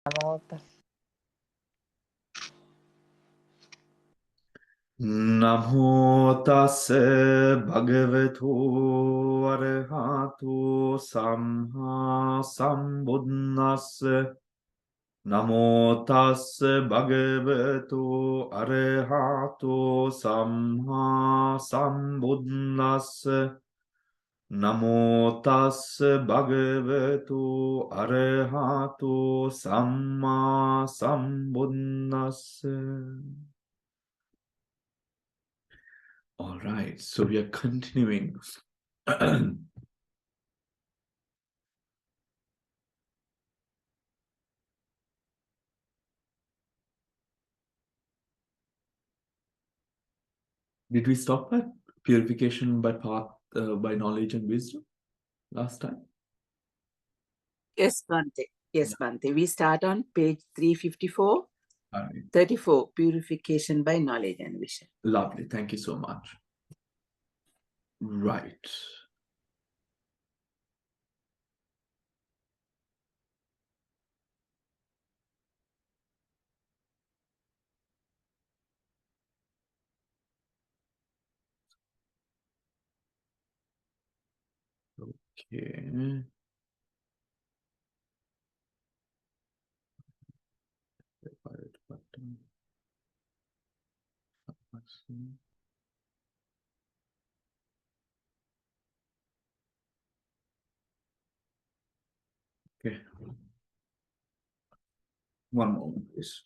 Namo tassa bhagavato arahato samma sambuddhassa. Namo tassa bhagavato arahato samma sambuddhassa. Namo tassa bhagavato arahato samma sambuddhassa. All right, so we are continuing. Did we stop at purification by path, by knowledge and wisdom last time? Yes, Bhante. Yes, Bhante. We start on page 354, Right. 34, purification by knowledge and vision. Lovely. Thank you so much. Right. Okay. Okay. One moment, please.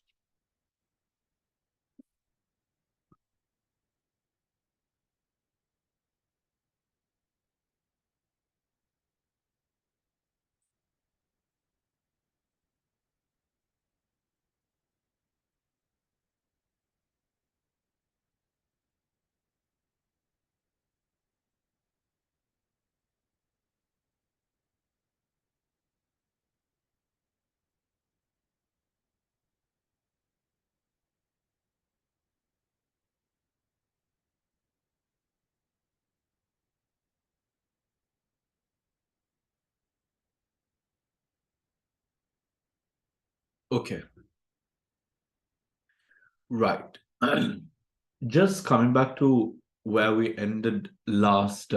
Okay. Right. Just coming back to where we ended last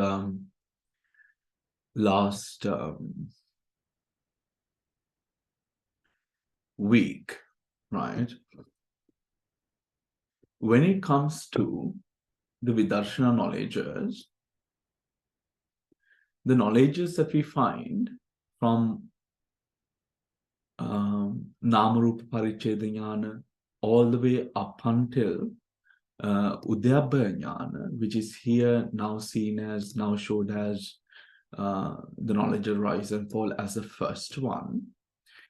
week, right? When it comes to the Vidarshana knowledges, the knowledges that we find from Namarupa Paricheda Jnana all the way up until Udyabhaya Jnana, which is here now seen as, now showed as the knowledge of rise and fall as the first one.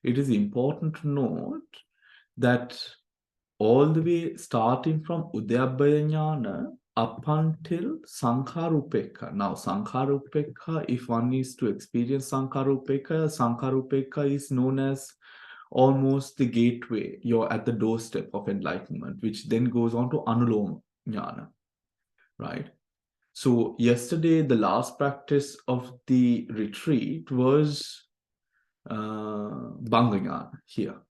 It is important to note that all the way starting from Udyabhaya Jnana up until Sankharupeka. Now, Sankharupeka, if one is to experience Sankharupeka is known as almost the gateway. You're at the doorstep of enlightenment, which then goes on to Anuloma Jnana, right? So yesterday, the last practice of the retreat was Bhanga Jnana here,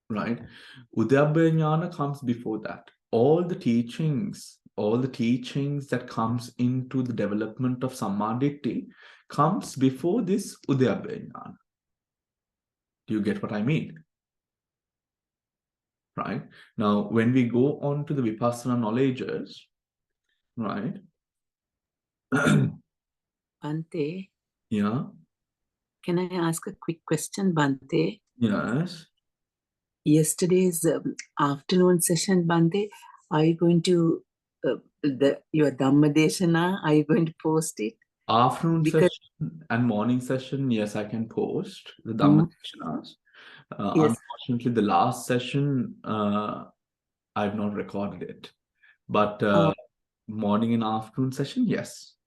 right? Udyabhaya Jnana comes before that. All the teachings that comes into the development of Sammaditthi comes before this Udyabhaya Jnana. Do you get what I mean? Right? Now, when we go on to the Vipassana knowledges, right? Bhante, Yeah. can I ask a quick question, Bhante? Yes. Yesterday's afternoon session, Bhante, are you going to, your Dhamma Deshana, are you going to post it? Afternoon session and morning session, yes, I can post the Dhamma Deshanas. Yes. Unfortunately, the last session, I've not recorded it. But morning and afternoon session, yes.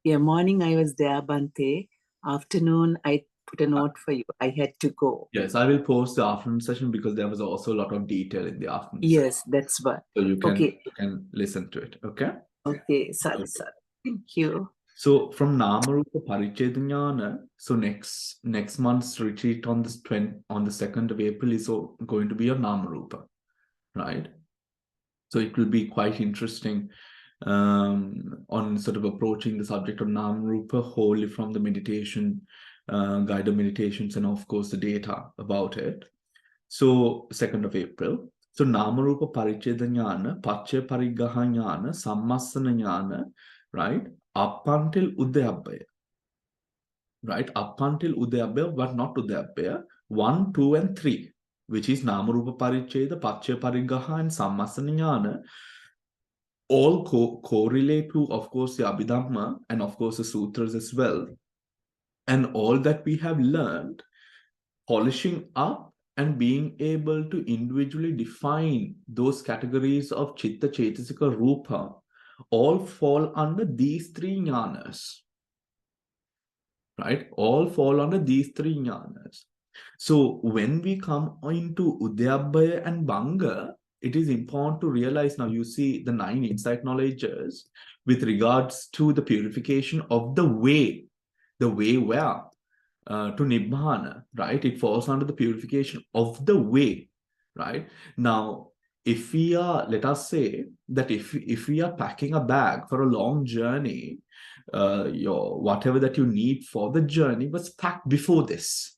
Yeah, morning I was there, Bhante. Afternoon, I put a note for you. I had to go. Yes, I will post the afternoon session because there was also a lot of detail in the afternoon Yes, session. that's what. So you can, okay. you can listen to it, okay? Okay, sorry. Thank you. So from Namarupa Paricheda Jnana, so next month's retreat on the 2nd of April is going to be on Namarupa, right? So it will be quite interesting on sort of approaching the subject of Namarupa wholly from the meditation, guided meditations, and of course the data about it. So 2nd of April. So Namarupa Paricheda Jnana, Pacca Parigaha Jnana, Sammasana Jnana, right? Up until Udayabbaya. Right? Up until Udayabbaya, but not Udayabbaya. 1, 2, and 3, which is Namarupa Paricheda, Pacca Parigaha, and Sammasana Jnana, all correlate to, of course, the Abhidhamma and, of course, the sutras as well. And all that we have learned, polishing up and being able to individually define those categories of Chitta, Chetasika, Rupa, all fall under these 3 jnanas. Right? All fall under these 3 jnanas. So when we come into Udayabbaya and Bhanga, it is important to realize now you see the 9 insight knowledges with regards to the purification of the way where to Nibbana, right? It falls under the purification of the way, right? Now, if we are, let us say that if we are packing a bag for a long journey, your whatever that you need for the journey was packed before this.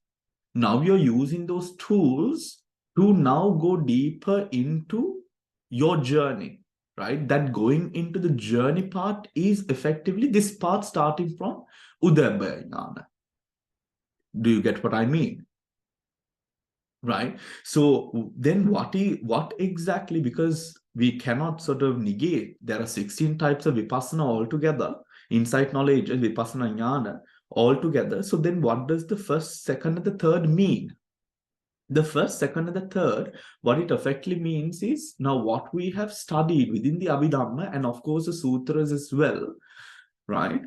Now you're using those tools to now go deeper into your journey, right? That going into the journey part is effectively this part starting from Udayabbaya Jnana. Do you get what I mean? Right? So then what exactly, because we cannot sort of negate, there are 16 types of Vipassana altogether, insight knowledge and Vipassana Jnana altogether. So then what does the first, second, and the third mean? The first, second, and the third, what it effectively means is now what we have studied within the Abhidhamma and of course the sutras as well, right?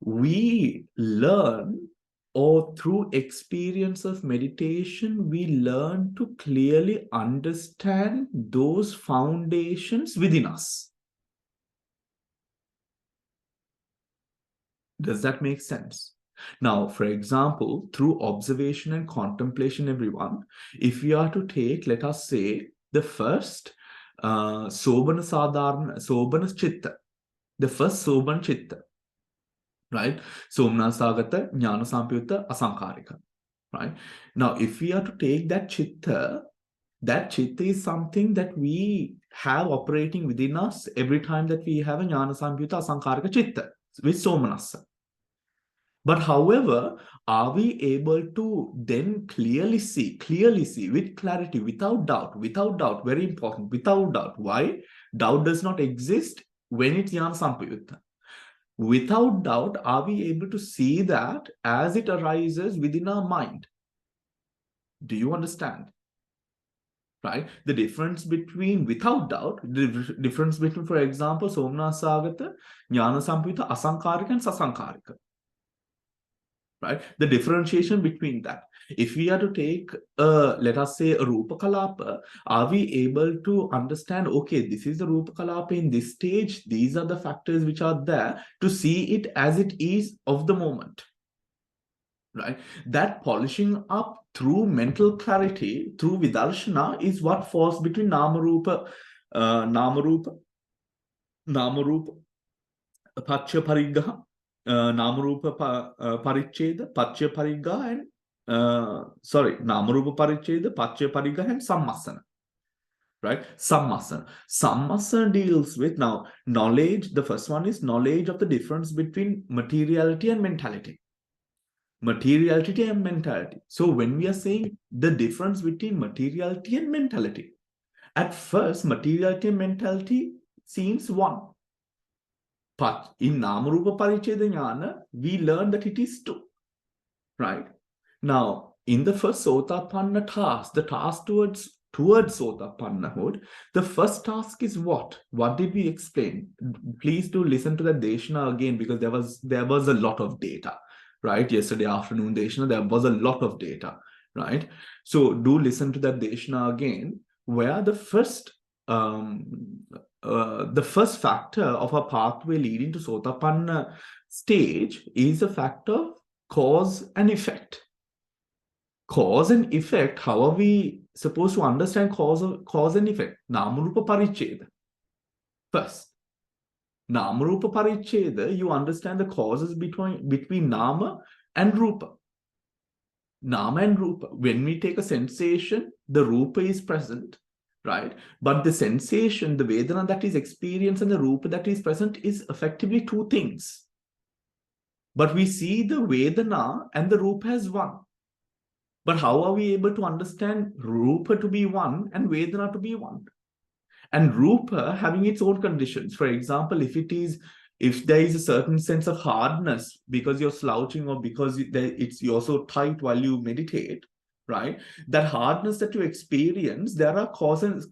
We learn, or through experience of meditation, we learn to clearly understand those foundations within us. Does that make sense? Now, for example, through observation and contemplation, everyone, if we are to take, let us say, the first Sobana Chitta, the first Sobana Chitta, right? Somnasagata, Jnana Sampyutta, Asankarika, right? Now, if we are to take that chitta is something that we have operating within us every time that we have a Jnana Sampyutta, Asankarika chitta with Somanasa. But however, are we able to then clearly see with clarity, without doubt, very important, without doubt. Why? Doubt does not exist when it's Jnana Sampyutta. Without doubt, are we able to see that as it arises within our mind? Do you understand? Right? The difference between without doubt, the difference between, for example, Somnasagata, Jnana Sampyutta, Asankarika, and Sasankarika. Right? The differentiation between that. If we are to take, let us say, a Rupa Kalapa, are we able to understand, okay, this is the Rupa Kalapa in this stage, these are the factors which are there, to see it as it is of the moment. Right? That polishing up through mental clarity, through Vidarshana, is what falls between Namarupa, Pacca Parigaha, Namarupa Paricheda, Pacca Parigaha, and Namarupa Paricheda, Pacca Parigaha, and Sammasana. Right? Sammasana deals with now knowledge. The first one is knowledge of the difference between materiality and mentality. Materiality and mentality. So when we are saying the difference between materiality and mentality, at first materiality and mentality seems one. But in Namarupa Paricheda Jnana, we learn that it is two. Right? Now, in the first Sotapanna task, the task towards Sotapannahood, the first task is what? What did we explain? Please do listen to that Deshana again, because there was a lot of data. Right? Yesterday afternoon Deshana, there was a lot of data. Right? So do listen to that Deshana again, where the first the first factor of a pathway leading to Sotapanna stage is a factor of cause and effect. Cause and effect, how are we supposed to understand cause and effect? Namarupa Paricheda. First, Namarupa Paricheda, you understand the causes between Nama and Rupa. Nama and Rupa. When we take a sensation, the Rupa is present, right? But the sensation, the Vedana that is experienced and the Rupa that is present is effectively two things. But we see the Vedana and the Rupa as one. But how are we able to understand Rupa to be one and Vedana to be one? And Rupa having its own conditions. For example, if there is a certain sense of hardness because you're slouching or because you're so tight while you meditate, right? That hardness that you experience, there are causes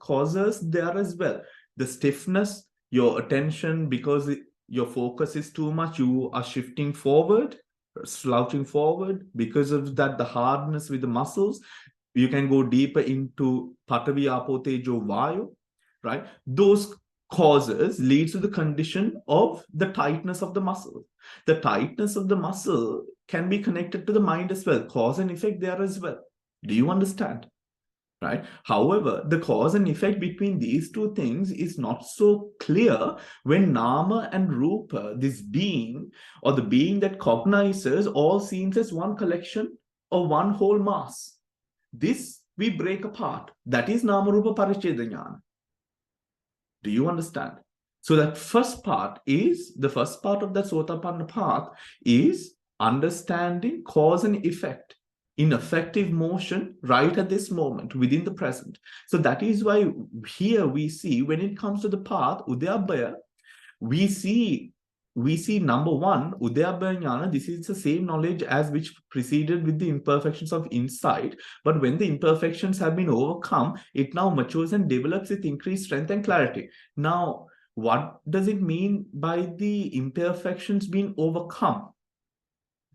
there as well. The stiffness, your attention, because your focus is too much, you are shifting forward, slouching forward. Because of that, the hardness with the muscles, you can go deeper into Patavi, Apo, Tejo, Vayu, right? Those causes leads to the condition of the tightness of the muscle. The tightness of the muscle can be connected to the mind as well. Cause and effect there as well. Do you understand? Right? However, the cause and effect between these two things is not so clear when Nama and Rupa, this being or the being that cognizes, all seems as one collection or one whole mass. This we break apart. That is Nama Rupa Paricheda Jnana. Do you understand? So that first part of that Sotapanna path is understanding cause and effect in effective motion right at this moment within the present. So that is why here we see, when it comes to the path Udyabhaya, we see number one, Udyabhaya Jnana. This is the same knowledge as which preceded with the imperfections of insight. But when the imperfections have been overcome, it now matures and develops with increased strength and clarity. Now, what does it mean by the imperfections being overcome?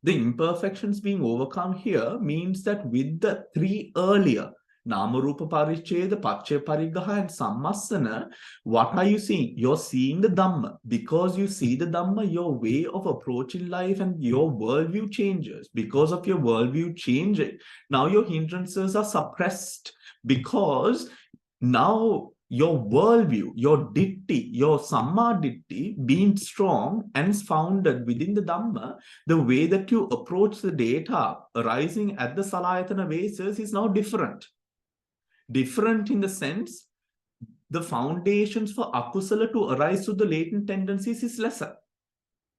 The imperfections being overcome here means that with the three earlier, Nama Rupa Paricheda, Pacchaya Parigraha, and Sammasana, what are you seeing? You're seeing the Dhamma. Because you see the Dhamma, your way of approaching life and your worldview changes. Because of your worldview changing, now your hindrances are suppressed. Because now your worldview, your ditti, your samma ditti being strong and founded within the Dhamma, the way that you approach the data arising at the Salayatana basis is now different. Different in the sense, the foundations for akusala to arise to the latent tendencies is lesser.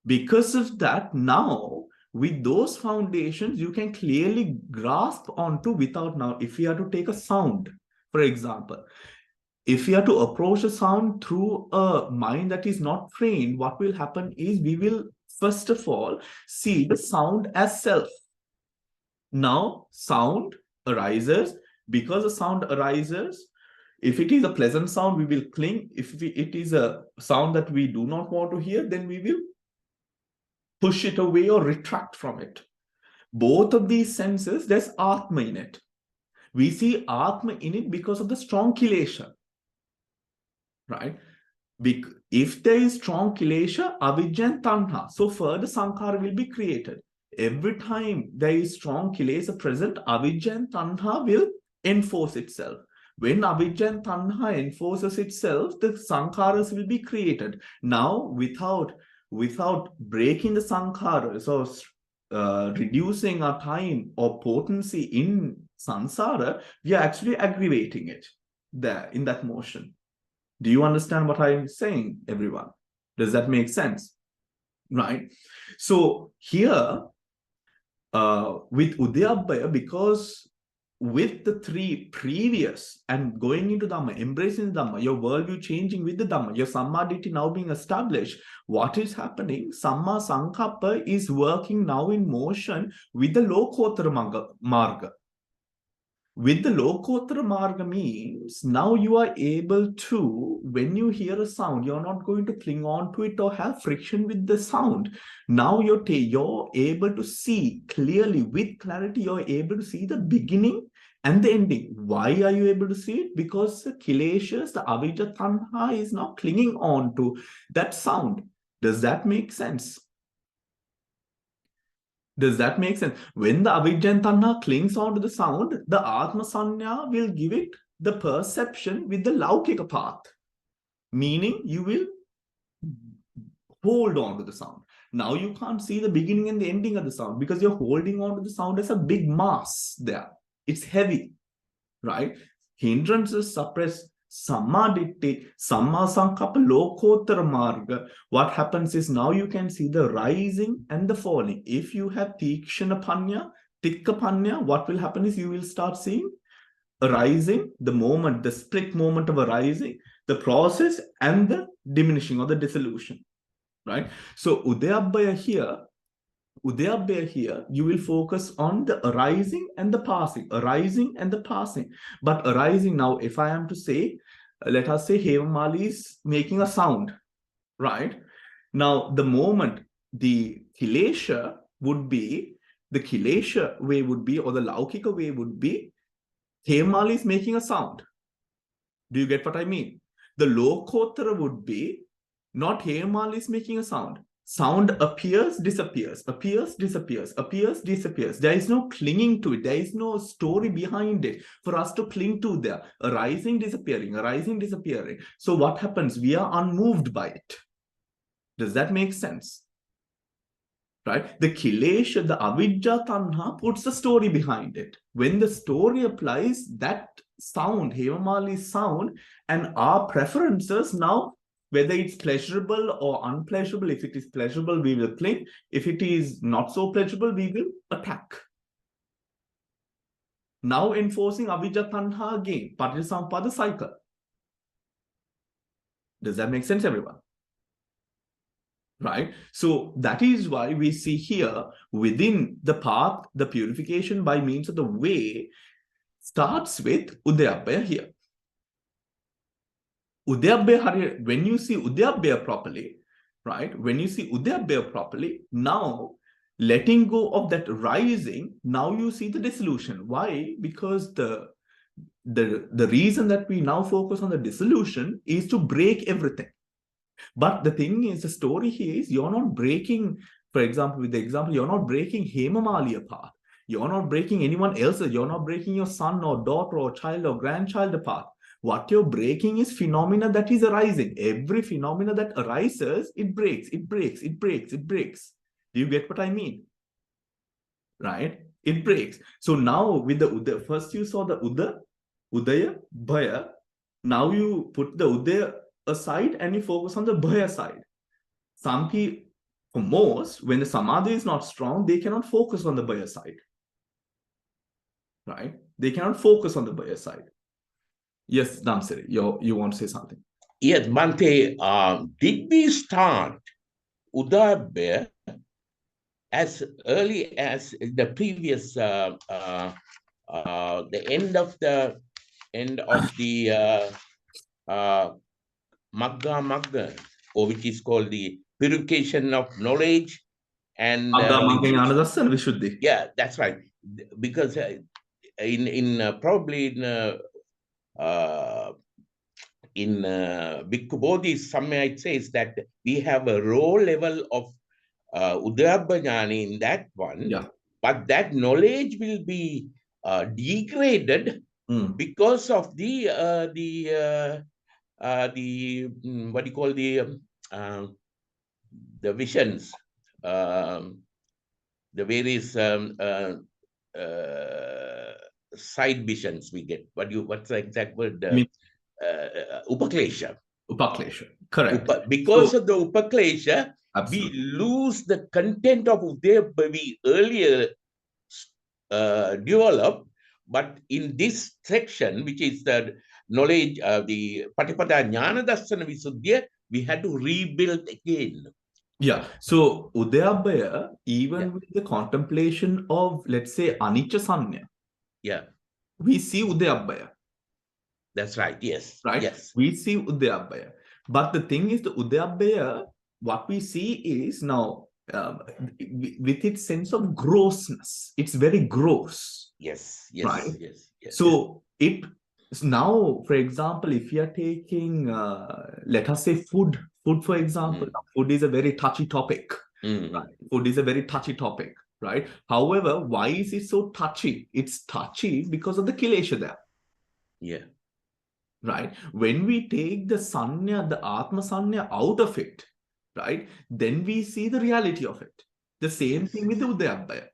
Because of that, now, with those foundations, you can clearly grasp onto without now, if you are to take a sound, for example, if we are to approach a sound through a mind that is not trained, what will happen is we will, first of all, see the sound as self. Now, sound arises. Because the sound arises, if it is a pleasant sound, we will cling. If it is a sound that we do not want to hear, then we will push it away or retract from it. Both of these senses, there's Atma in it. We see Atma in it because of the strong kilesha. Right? If there is strong kilesha, avidya and tanha, so further sankhara will be created. Every time there is strong kilesha present, avidya and tanha will enforce itself. When avidya and tanha enforces itself, the sankharas will be created. Now, without breaking the sankharas or reducing our time or potency in samsara, we are actually aggravating it there in that motion. Do you understand what I'm saying, everyone? Does that make sense? Right? So here, with Udyabhaya, because with the three previous and going into Dhamma, embracing the Dhamma, your worldview changing with the Dhamma, your Sammaditi now being established, what is happening? Samma Sankappa is working now in motion with the Lokottara Marga. With the Lokottara Marga means now you are able to, when you hear a sound, you're not going to cling on to it or have friction with the sound. Now you're able to see clearly, with clarity, you're able to see the beginning and the ending. Why are you able to see it? Because the kileshas, the avijja tanha is now clinging on to that sound. Does that make sense? Does that make sense? When the avijja and tanha clings on to the sound, the atma sanya will give it the perception with the laukika path. Meaning you will hold on to the sound. Now you can't see the beginning and the ending of the sound because you're holding on to the sound as a big mass there. It's heavy, right? Hindrances suppress samma ditti, samma sankappa, lokottara marga. What happens is now you can see the rising and the falling. If you have tikshana panya, tikka panya, what will happen is you will start seeing a rising, the moment, the split moment of a rising, the process and the diminishing or the dissolution, right? So Udayabhaya here, you will focus on the arising and the passing, arising and the passing. But arising now, if I am to say, let us say Hevamali is making a sound, right? Now, the moment the kilesha would be, the kilesha way would be, or the laukika way would be, Hevamali is making a sound. Do you get what I mean? The lokottara would be, not Hevamali is making a sound. Sound appears, disappears, appears, disappears, appears, disappears. There is no clinging to it. There is no story behind it for us to cling to there. Arising, disappearing, arising, disappearing. So what happens? We are unmoved by it. Does that make sense? Right? The kilesha, the avijja tanha puts the story behind it. When the story applies, that sound, Hevamali's sound, and our preferences now, whether it's pleasurable or unpleasurable, if it is pleasurable, we will cling. If it is not so pleasurable, we will attack. Now enforcing avijja tanha again, Paticcasamuppada cycle. Does that make sense, everyone? Right? So that is why we see here within the path, the purification by means of the way starts with Udayabhaya here. Udayabhaya, when you see Udayabhaya properly, right? When you see Udayabhaya properly, now letting go of that rising, now you see the dissolution. Why? Because the reason that we now focus on the dissolution is to break everything. But the thing is, the story here is you're not breaking, for example, with the example, you're not breaking Hemamali apart. You're not breaking anyone else's. You're not breaking your son or daughter or child or grandchild apart. What you're breaking is phenomena that is arising. Every phenomena that arises, it breaks, it breaks, it breaks, it breaks. Do you get what I mean? Right? It breaks. So now with the Udaya, first you saw the Udaya, Bhaya. Now you put the Udaya aside and you focus on the Bhaya side. Some people, for most, when the Samadhi is not strong, they cannot focus on the Bhaya side. Right? They cannot focus on the Bhaya side. Yes, Damsiri, you want to say something? Yes, Bhante, did we start Udayabhaya as early as the previous, the end of the Magga, or which is called the purification of knowledge and Visuddhi. yeah, that's right. Because probably in Bhikkhu Bodhi, somewhere it says that we have a raw level of Udayabhaya in that one, yeah. But that knowledge will be degraded because of the what do you call the visions, the various side visions we get. What's the exact word? Upaklesha. Upaklesha, correct. Because of the Upaklesha, we lose the content of Udayabhaya we earlier developed. But in this section, which is the knowledge, the Patipada Jnana Darsana Visuddhya, we had to rebuild again. Yeah. So Udayabhaya, even with the contemplation of, let's say, Anicca Sanya, we see Udayabhaya. That's right. Yes. Right. Yes. We see Udayabhaya. But the thing is, the Udayabhaya, what we see is now with its sense of grossness. It's very gross. Yes. Yes. Right. Yes. Yes. So now, for example, if you are taking, let us say food for example, food is a very touchy topic. Right? Food is a very touchy topic, right? However, why is it so touchy? It's touchy because of the kilesha there. Yeah. Right? When we take the sanya, the atma sanya out of it, right? Then we see the reality of it. The same thing with the udayabbaya.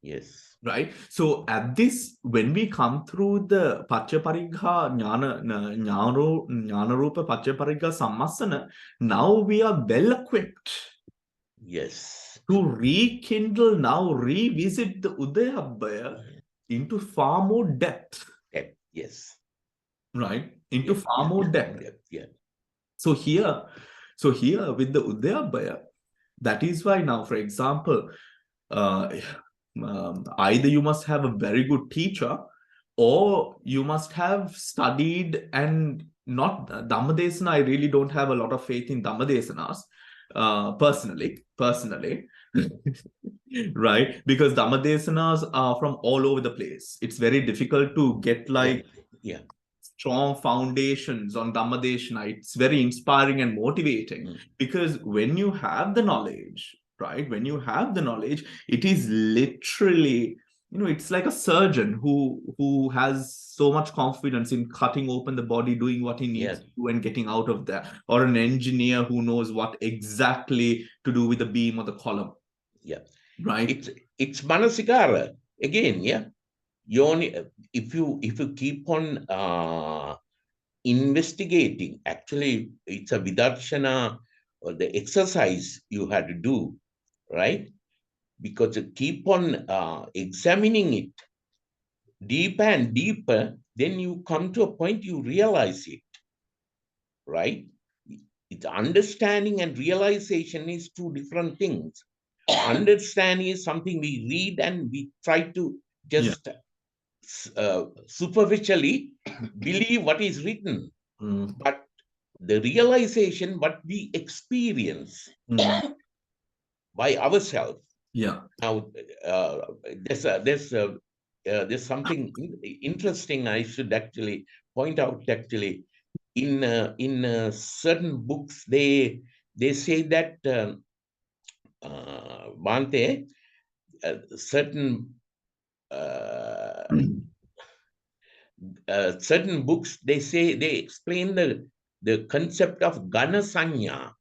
Yes. Right? So at this, when we come through the Paccapparigha Jnana Rupa Paccapparigha Sammasana, now we are well equipped. Yes. To rekindle, now revisit the Udayabbaya into far more depth. Yes. Right? Into far more depth. Yeah. So here with the Udayabbaya, that is why now, for example, either you must have a very good teacher or you must have studied and not Dhammadesana. I really don't have a lot of faith in Dhammadesanas personally. Right? Because Dhammadesanas are from all over the place. It's very difficult to get like strong foundations on Dhammadesana. It's very inspiring and motivating because when you have the knowledge, right? When you have the knowledge, it is literally, it's like a surgeon who has so much confidence in cutting open the body, doing what he needs to do and getting out of there, or an engineer who knows what exactly to do with the beam or the column. Yeah. Right. It's manasikara again. Yeah. You only if you keep on investigating, actually it's a vidarshana or the exercise you had to do, right? Because you keep on examining it deeper and deeper, then you come to a point you realize it, right? It's understanding and realization is two different things. Understanding is something we read and we try to just superficially believe what is written, but the realization what we experience by ourselves. Yeah. Now there's something interesting I should actually point out. Actually, in certain books they say that Bhante, certain certain books they say they explain the concept of Gana Sanya.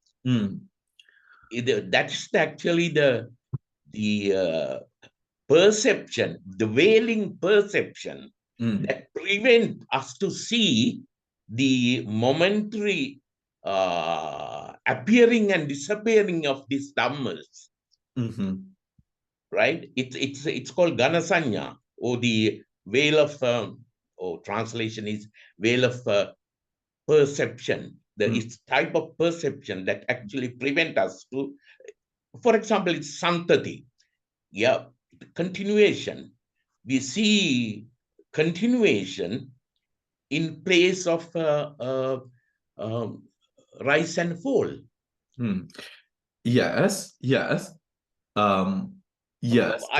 That's actually the perception, the veiling perception that prevent us to see the momentary appearing and disappearing of these dhammas. Right? It's called Ganasanya, or the veil of or translation is veil of perception. It's type of perception that actually prevent us to, for example, it's santati. Yeah, continuation. We see continuation in place of rise and fall. Yes. Yes. I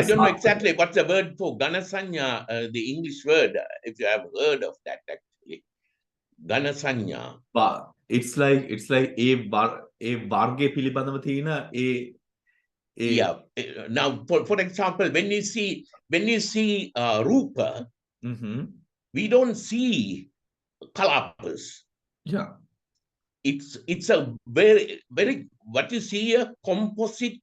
don't know exactly what's the word for Ganasanya, the English word, if you have heard of that actually. Ganasanya. But it's like a varge pilibandama thina a. Yeah. Now, for example, when you see rupa, we don't see kalapas. Yeah. It's a very what you see, a composite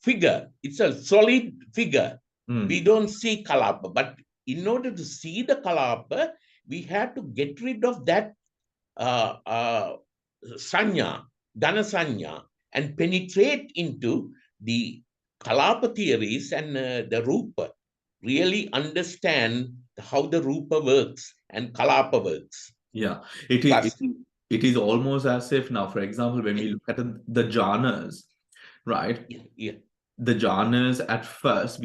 figure. It's a solid figure. We don't see kalapa, but in order to see the kalapa, we have to get rid of that sanya, dana sanya, and penetrate into the kalapa theories and the rupa. Really understand how the rupa works and kalapa works. Yeah, it is almost as if now, for example, when we look at the jhanas, right? Yeah. The jhanas at first,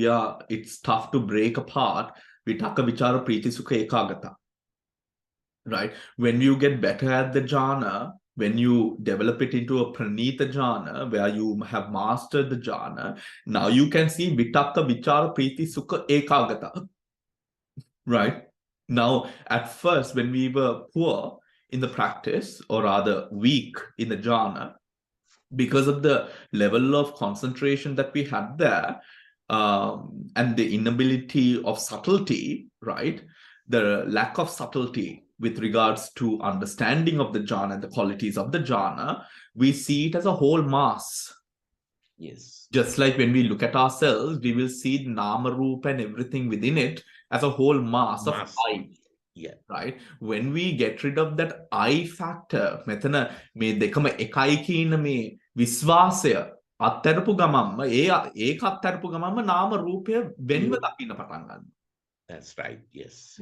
it's tough to break apart. Vitaka, vichara, priti, sukha, ekagata. Right? When you get better at the jhana, when you develop it into a pranita jhana, where you have mastered the jhana, now you can see vitaka, vichara, priti, sukha, ekagata. Right? Now, at first, when we were poor in the practice, or rather weak in the jhana, because of the level of concentration that we had there, and the inability of subtlety, right? The lack of subtlety with regards to understanding of the jhana and the qualities of the jhana, we see it as a whole mass. Yes. Just like when we look at ourselves, we will see the nama rupa and everything within it as a whole mass of I. Yeah. Right? When we get rid of that I factor, මෙතන මේ දෙකම එකයි කියන මේ විශ්වාසය අත්හැරපු ගමන්ම ඒක අත්හැරපු ගමන්ම නාම රූපය වෙන්ව දකින්න පටන් ගන්නවා. That's right. Yes.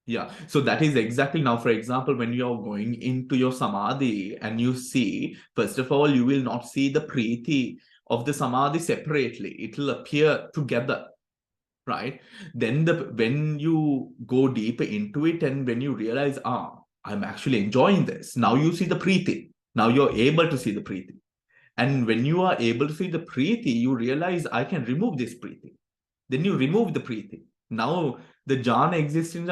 Yeah. So that is exactly, now, for example, when you're going into your samadhi and you see, first of all, you will not see the preeti of the samadhi separately. It will appear together. Right? Then when you go deeper into it and when you realize, I'm actually enjoying this. Now you see the preeti. Now you're able to see the preeti. And when you are able to see the preeti, you realize I can remove this preeti. Then you remove the preeti. Now the jhana exists in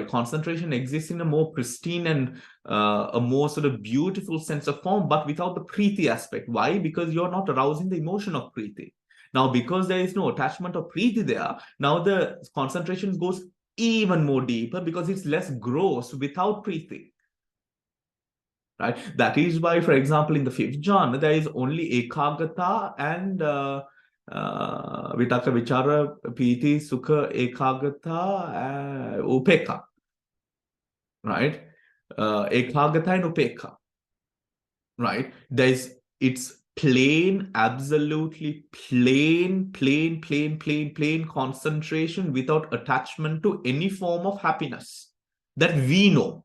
concentration exists in a more pristine and a more sort of beautiful sense of form, but without the preeti aspect. Why? Because you're not arousing the emotion of preeti. Now, because there is no attachment of preeti there, now the concentration goes even more deeper because it's less gross without preeti. Right? That is why, for example, in the fifth jhana, there is only ekagata and vitaka, vichara, piti, sukha, ekagata, upeka. Right? Ekagata and upeka. Right? It's plain, absolutely plain concentration without attachment to any form of happiness that we know,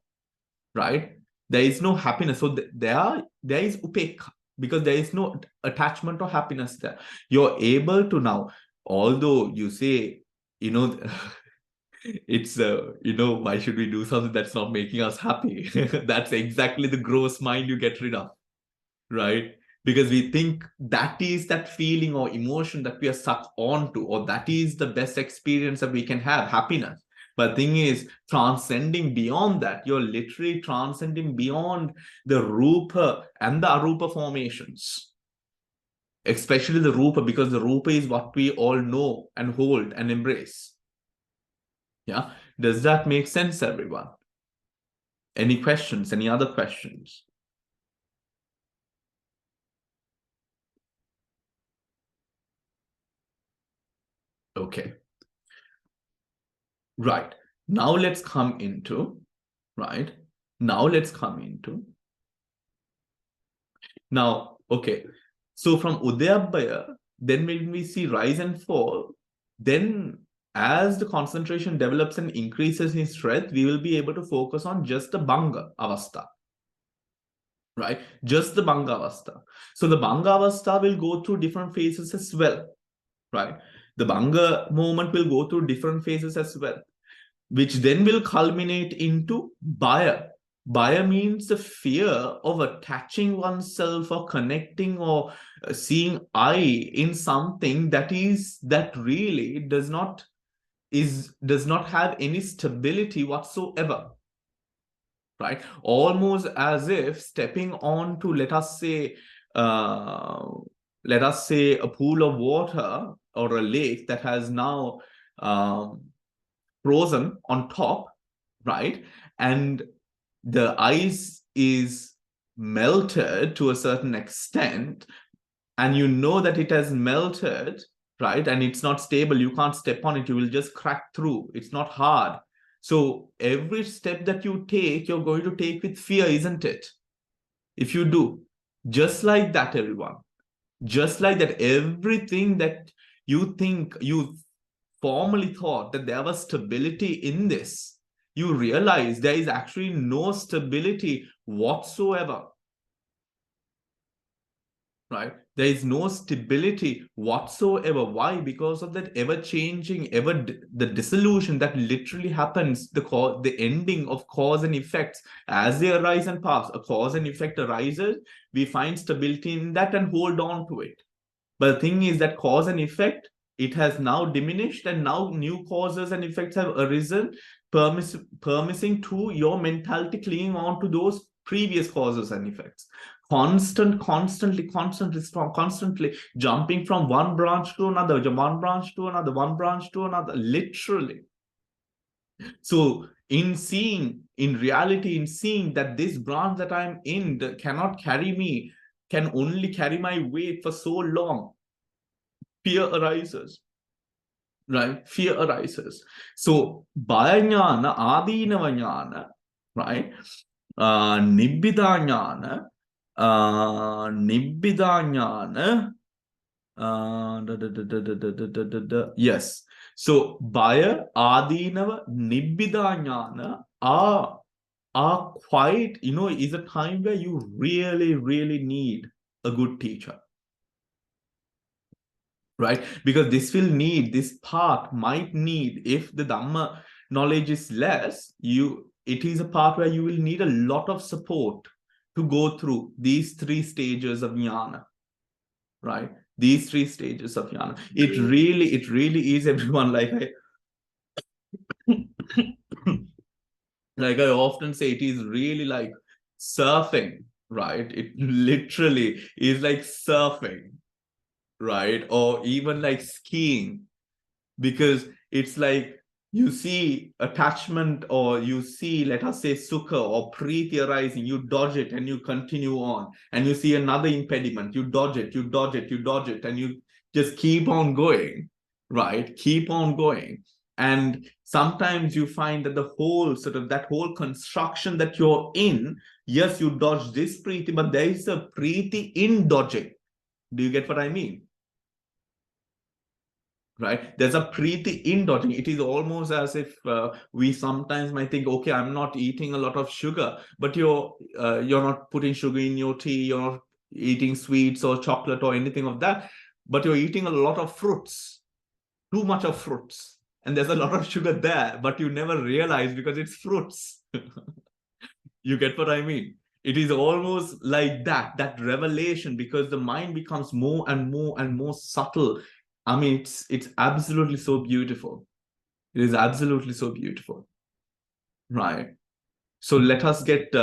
right? There is no happiness. So there is upekha, because there is no attachment or happiness there. You're able to now, although you say, it's, why should we do something that's not making us happy? That's exactly the gross mind you get rid of, right? Because we think that is that feeling or emotion that we are stuck onto, or that is the best experience that we can have, happiness. But the thing is, transcending beyond that, you're literally transcending beyond the rupa and the arupa formations. Especially the rupa, because the rupa is what we all know and hold and embrace. Yeah? Does that make sense, everyone? Any questions? Any other questions? Okay. Right. Now let's come into, now, okay. So from Udayabbaya, then when we see rise and fall, then as the concentration develops and increases in strength, we will be able to focus on just the Bhanga Avastha. Right? Just the Bhanga Avastha. So the Bhanga Avastha will go through different phases as well. Right? The Bhanga moment will go through different phases as well, which then will culminate into Bhaya. Bhaya means the fear of attaching oneself or connecting or seeing I in something that really does not have any stability whatsoever. Right? Almost as if stepping on to, let us say a pool of water or a lake that has now frozen on top, right? And the ice is melted to a certain extent, and you know that it has melted, right? And it's not stable. You can't step on it. You will just crack through. It's not hard. So every step that you take, you're going to take with fear, isn't it? If you do, just like that, everyone, just like that, everything that you think you formerly thought that there was stability in this, you realize there is actually no stability whatsoever. Right? There is no stability whatsoever. Why? Because of that ever-changing, the dissolution that literally happens, the ending of cause and effects as they arise and pass. A cause and effect arises, we find stability in that and hold on to it. But the thing is that cause and effect, it has now diminished, and now new causes and effects have arisen permitting to your mentality clinging on to those previous causes and effects. Constantly jumping from one branch to another, one branch to another, one branch to another, literally. So in reality, in seeing that this branch that I'm in that cannot carry me, can only carry my weight for so long, fear arises. Right? Fear arises. So Bhayanyana, Adinavanyana, right? Nibbidanyana, yes. So Bhaya, Adinava, Nibbidanyana are quite, is a time where you really, really need a good teacher. Right? Because this path might need, if the Dhamma knowledge is less, it is a path where you will need a lot of support to go through these 3 stages of jnana. Right? These 3 stages of jnana. It really is, everyone, like I often say, it is really like surfing, right? It literally is like surfing, right? Or even like skiing, because it's like you see attachment, or you see, let us say, sukha or priti arising, you dodge it and you continue on, and you see another impediment, you dodge it, and you just keep on going, right? Keep on going. And sometimes you find that the whole that whole construction that you're in, yes, you dodge this priti, but there is a priti in dodging. Do you get what I mean? Right? There's a priti in dodging. It is almost as if we sometimes might think, okay, I'm not eating a lot of sugar, but you're not putting sugar in your tea, you're not eating sweets or chocolate or anything of that, but you're eating a lot of fruits, too much of fruits. And there's a lot of sugar there, but you never realize because it's fruits. You get what I mean? It is almost like that revelation, because the mind becomes more and more and more subtle. I mean, it's absolutely so beautiful. It is absolutely so beautiful. Right. So let us get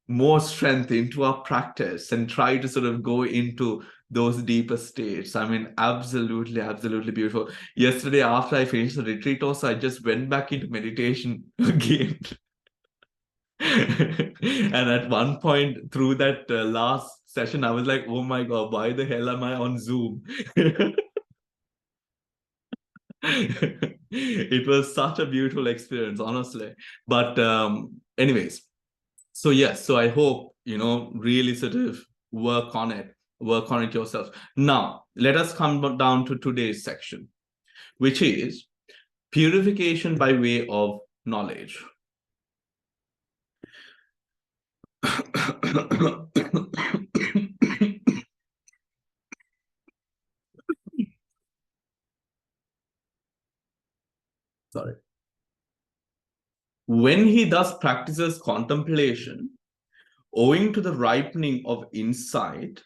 more strength into our practice and try to sort of go into those deeper states. I mean, absolutely, absolutely beautiful. Yesterday, after I finished the retreat also, I just went back into meditation again. And at one point through that last session, I was like, oh my God, why the hell am I on Zoom? It was such a beautiful experience, honestly. But anyways, so yes, so I hope, really sort of work on it yourself. Now, let us come down to today's section, which is purification by way of knowledge. Sorry. When he thus practices contemplation, owing to the ripening of insight,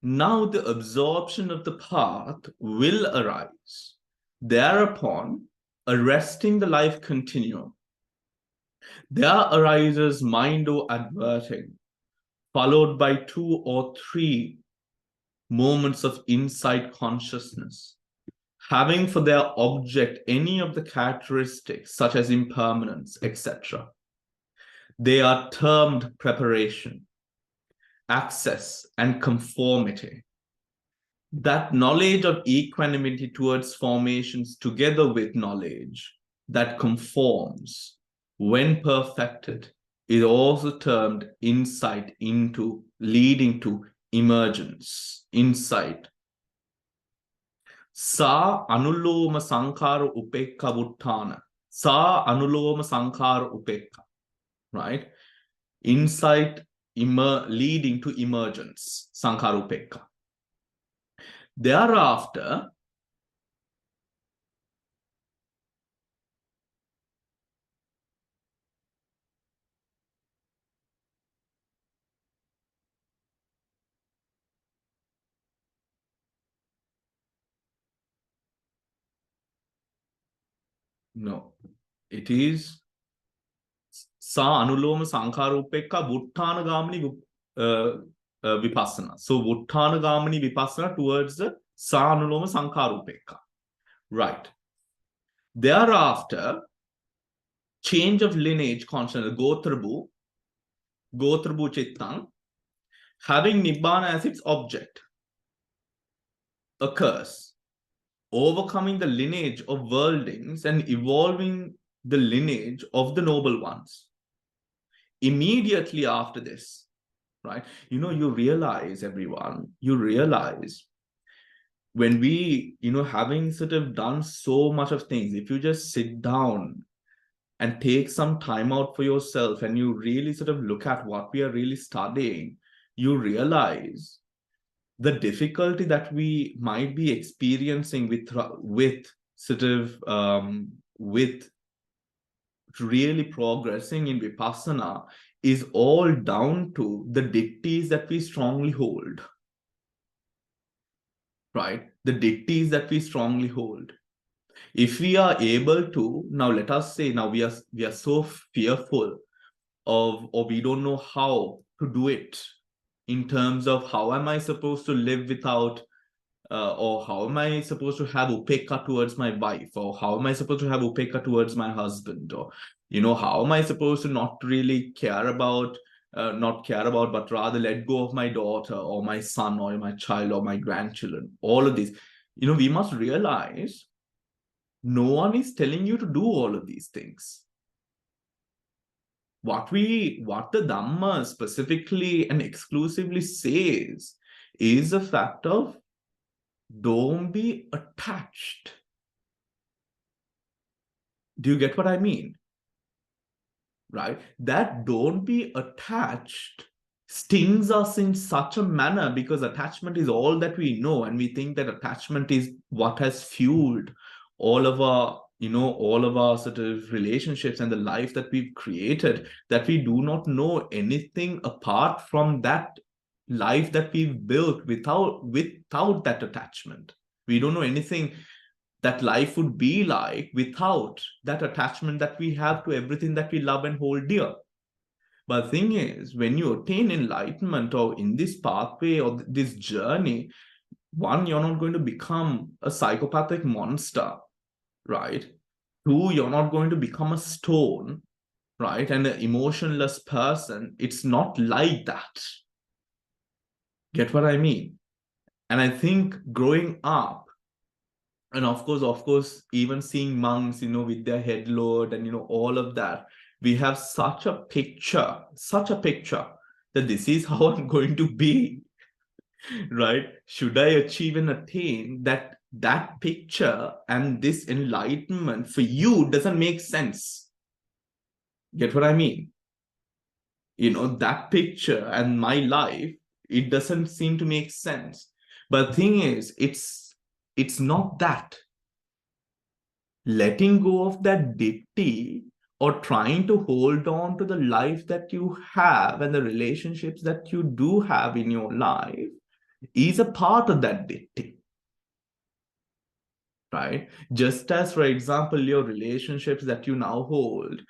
now the absorption of the path will arise, thereupon arresting the life continuum. There arises mind or adverting, followed by 2 or 3 moments of insight consciousness, having for their object any of the characteristics such as impermanence, etc. They are termed preparation, access, and conformity. That knowledge of equanimity towards formations, together with knowledge that conforms, when perfected, is also termed insight into, leading to emergence, insight. Sa anuloma sankhara upekka vuttana. Sa anuloma sankhara upekka. Right? Insight leading to emergence, sankhara upekka. Thereafter, no. It is sa anuloma sankarupeka vuttana gamini vipassana. So vuttana gamini vipassana towards the sa anuloma sankarupeka. Right. Thereafter, change of lineage consciousness, gotrabu chittang, having nibbana as its object, occurs, overcoming the lineage of worldlings and evolving the lineage of the noble ones. Immediately after this, right? You realize, everyone, when we, having sort of done so much of things, if you just sit down and take some time out for yourself and you really sort of look at what we are really studying, you realize the difficulty that we might be experiencing with really progressing in vipassana is all down to the dittis that we strongly hold. Right? The dittis that we strongly hold. If we are able to, now let us say, now we are so fearful of, or we don't know how to do it in terms of how am I supposed to live without, or how am I supposed to have upekka towards my wife, or how am I supposed to have upekka towards my husband, or, how am I supposed to not really care about, but rather let go of my daughter or my son or my child or my grandchildren, all of these. We must realize no one is telling you to do all of these things. What the Dhamma specifically and exclusively says is the fact of don't be attached. Do you get what I mean? Right? That don't be attached stings us in such a manner because attachment is all that we know, and we think that attachment is what has fueled all of our sort of relationships and the life that we've created, that we do not know anything apart from that life that we've built without that attachment. We don't know anything that life would be like without that attachment that we have to everything that we love and hold dear. But the thing is, when you attain enlightenment or in this pathway or this journey, one, you're not going to become a psychopathic monster, right? Two, you're not going to become a stone, right? And an emotionless person. It's not like that. Get what I mean? And I think growing up, and of course, even seeing monks, with their head lowered and, all of that, we have such a picture that this is how I'm going to be, right? Should I achieve and attain that picture and this enlightenment for you doesn't make sense. Get what I mean? That picture and my life, it doesn't seem to make sense. But the thing is, it's not that. Letting go of that ditti or trying to hold on to the life that you have and the relationships that you do have in your life is a part of that ditti. Right? Just as, for example, your relationships that you now hold,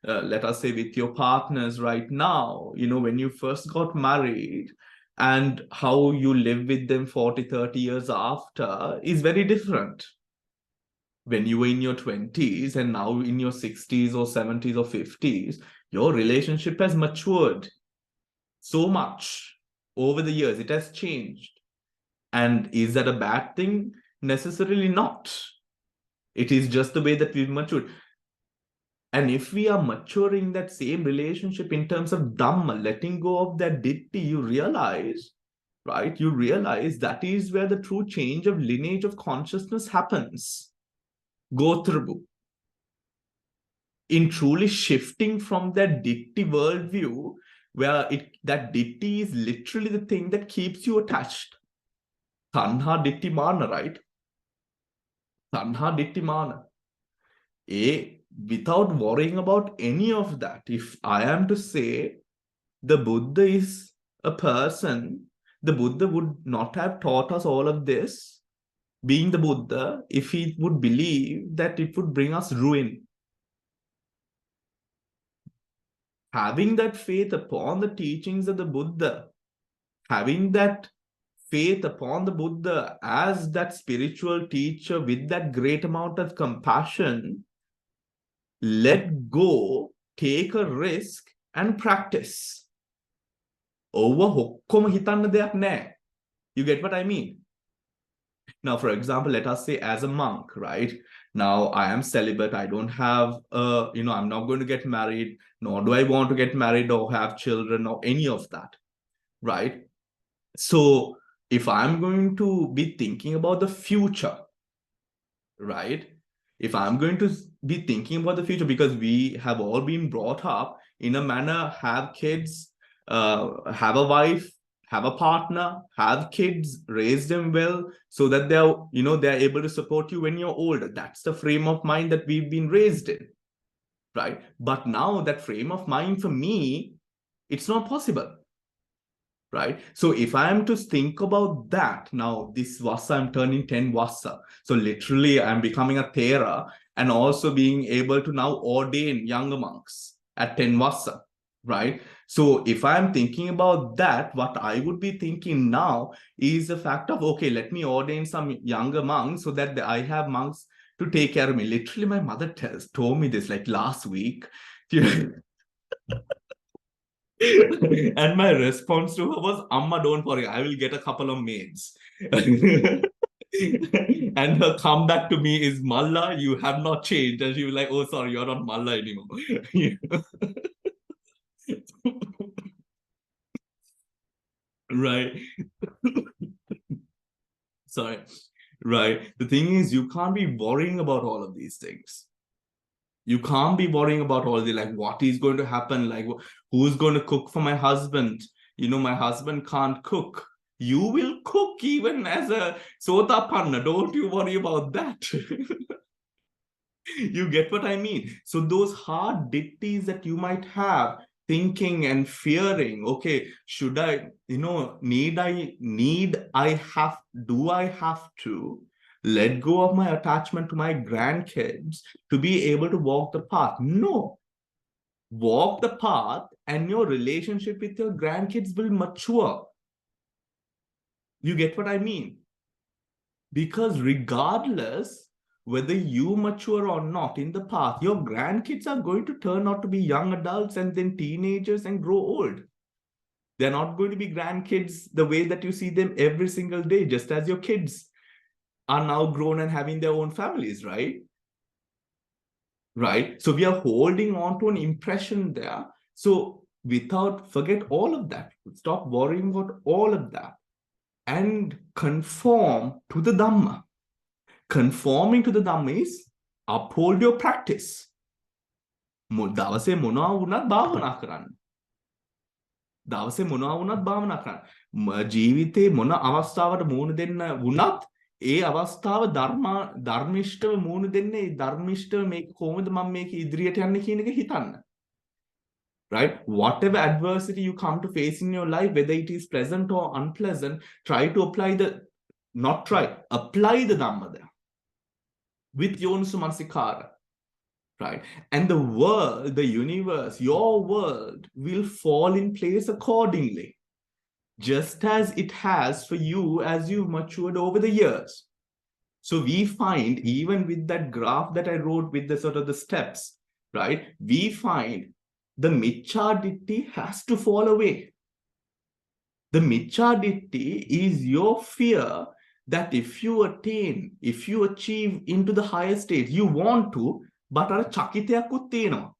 let us say with your partners right now, when you first got married and how you live with them 40, 30 years after is very different. When you were in your 20s and now in your 60s or 70s or 50s, your relationship has matured so much over the years. It has changed. And is that a bad thing? Necessarily not. It is just the way that we've matured. And if we are maturing that same relationship in terms of Dhamma, letting go of that ditti, you realize, right? You realize that is where the true change of lineage of consciousness happens. Gotrabu. In truly shifting from that ditti worldview, where that ditti is literally the thing that keeps you attached. Tanha ditti mana, right? Tanha ditti mana. Without worrying about any of that, if I am to say the Buddha is a person, the Buddha would not have taught us all of this, being the Buddha, if he would believe that it would bring us ruin. having that faith upon the teachings of the Buddha, having that faith upon the Buddha as that spiritual teacher with that great amount of compassion, let go, take a risk, and practice. You get what I mean? Now, for example, let us say as a monk, right? Now, I am celibate. I don't have, I'm not going to get married, nor do I want to get married or have children or any of that, right? So, if I'm going to be thinking about the future, right? If I'm going to be thinking about the future, because we have all been brought up in a manner, have kids, have a wife, have a partner, have kids, raise them well, so that they're able to support you when you're older. That's the frame of mind that we've been raised in, right? But now that frame of mind for me, it's not possible. Right? So if I am to think about that, now this Vassa, I'm turning 10 Vassa. So literally I'm becoming a Thera and also being able to now ordain younger monks at 10 Vassa, right? So if I'm thinking about that, what I would be thinking now is the fact of, okay, let me ordain some younger monks so that I have monks to take care of me. Literally my mother told me this like last week. And my response to her was, Amma, don't worry, I will get a couple of maids. And her comeback to me is, Malla, you have not changed. And she was like, oh, sorry, you're not Malla anymore. Right. Sorry. Right. The thing is, you can't be worrying about all of these things. You can't be worrying about all the, like, what is going to happen, like, who's going to cook for my husband? My husband can't cook. You will cook even as a Sotapanna. Don't you worry about that. You get what I mean? So those hard ditties that you might have, thinking and fearing, okay, should I, do I have to let go of my attachment to my grandkids to be able to walk the path? No. Walk the path and your relationship with your grandkids will mature. You get what I mean? Because regardless whether you mature or not in the path, your grandkids are going to turn out to be young adults and then teenagers and grow old. They're not going to be grandkids the way that you see them every single day, just as your kids are now grown and having their own families, right? Right? So we are holding on to an impression there. So forget all of that. Stop worrying about all of that and conform to the Dhamma. Conforming to the Dhamma is uphold your practice. දවසේ මොනවා වුණත් භාවනා කරන්න. දවසේ මොනවා වුණත් භාවනා කරන්න. ජීවිතේ මොන අවස්ථාවට මුහුණ දෙන්න වුණත් ඒ අවස්ථාව ධර්මිෂ්ඨව මුහුණ දෙන්නේ ධර්මිෂ්ඨව මේක කොහොමද මම මේක ඉදිරියට යන්නේ කියන එක හිතන්න. Right? Whatever adversity you come to face in your life, whether it is pleasant or unpleasant, apply the Dhamma there. With Yoniso Manasikara. Right? And the world, the universe, your world will fall in place accordingly. Just as it has for you as you've matured over the years. So we find, even with that graph that I wrote with the sort of the steps, right? We find the Micchaditti has to fall away. The Micchaditti is your fear that if you achieve into the higher state, you want to, but ara chakitayakut තියෙනවා.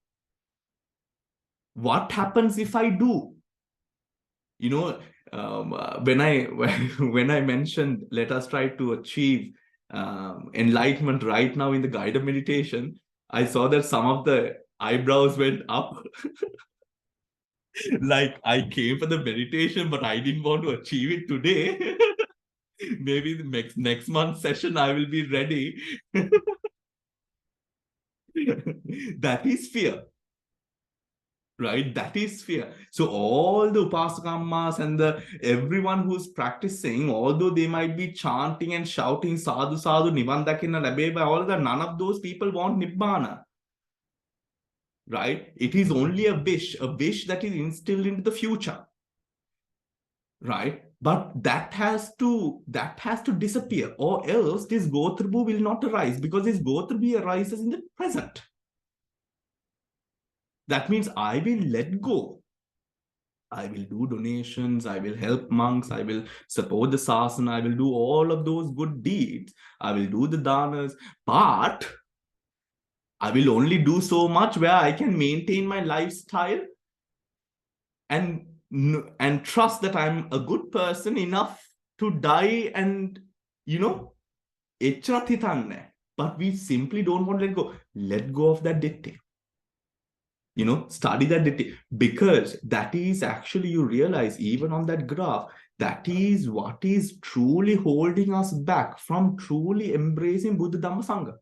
What happens if I do? When I mentioned, let us try to achieve enlightenment right now in the guided meditation, I saw that some of the eyebrows went up. Like I came for the meditation, but I didn't want to achieve it today. Maybe the next month's session, I will be ready. That is fear. Right? That is fear. So all the Upasakammas and everyone who's practicing, although they might be chanting and shouting sadhu sadhu nivan dakinna labeba, all of that, none of those people want nibbana. right? It is only a wish that is instilled into the future, right? But that has to disappear, or else this Gotrabhu will not arise, because this Gotrabhu arises in the present. That means I will let go. I will do donations, I will help monks, I will support the sasana, I will do all of those good deeds, I will do the danas, but I will only do so much where I can maintain my lifestyle and trust that I'm a good person enough to die and, but we simply don't want to let go. Let go of that ditti. Study that ditti, because that is actually, you realize, even on that graph, that is what is truly holding us back from truly embracing Buddha Dhamma Sangha.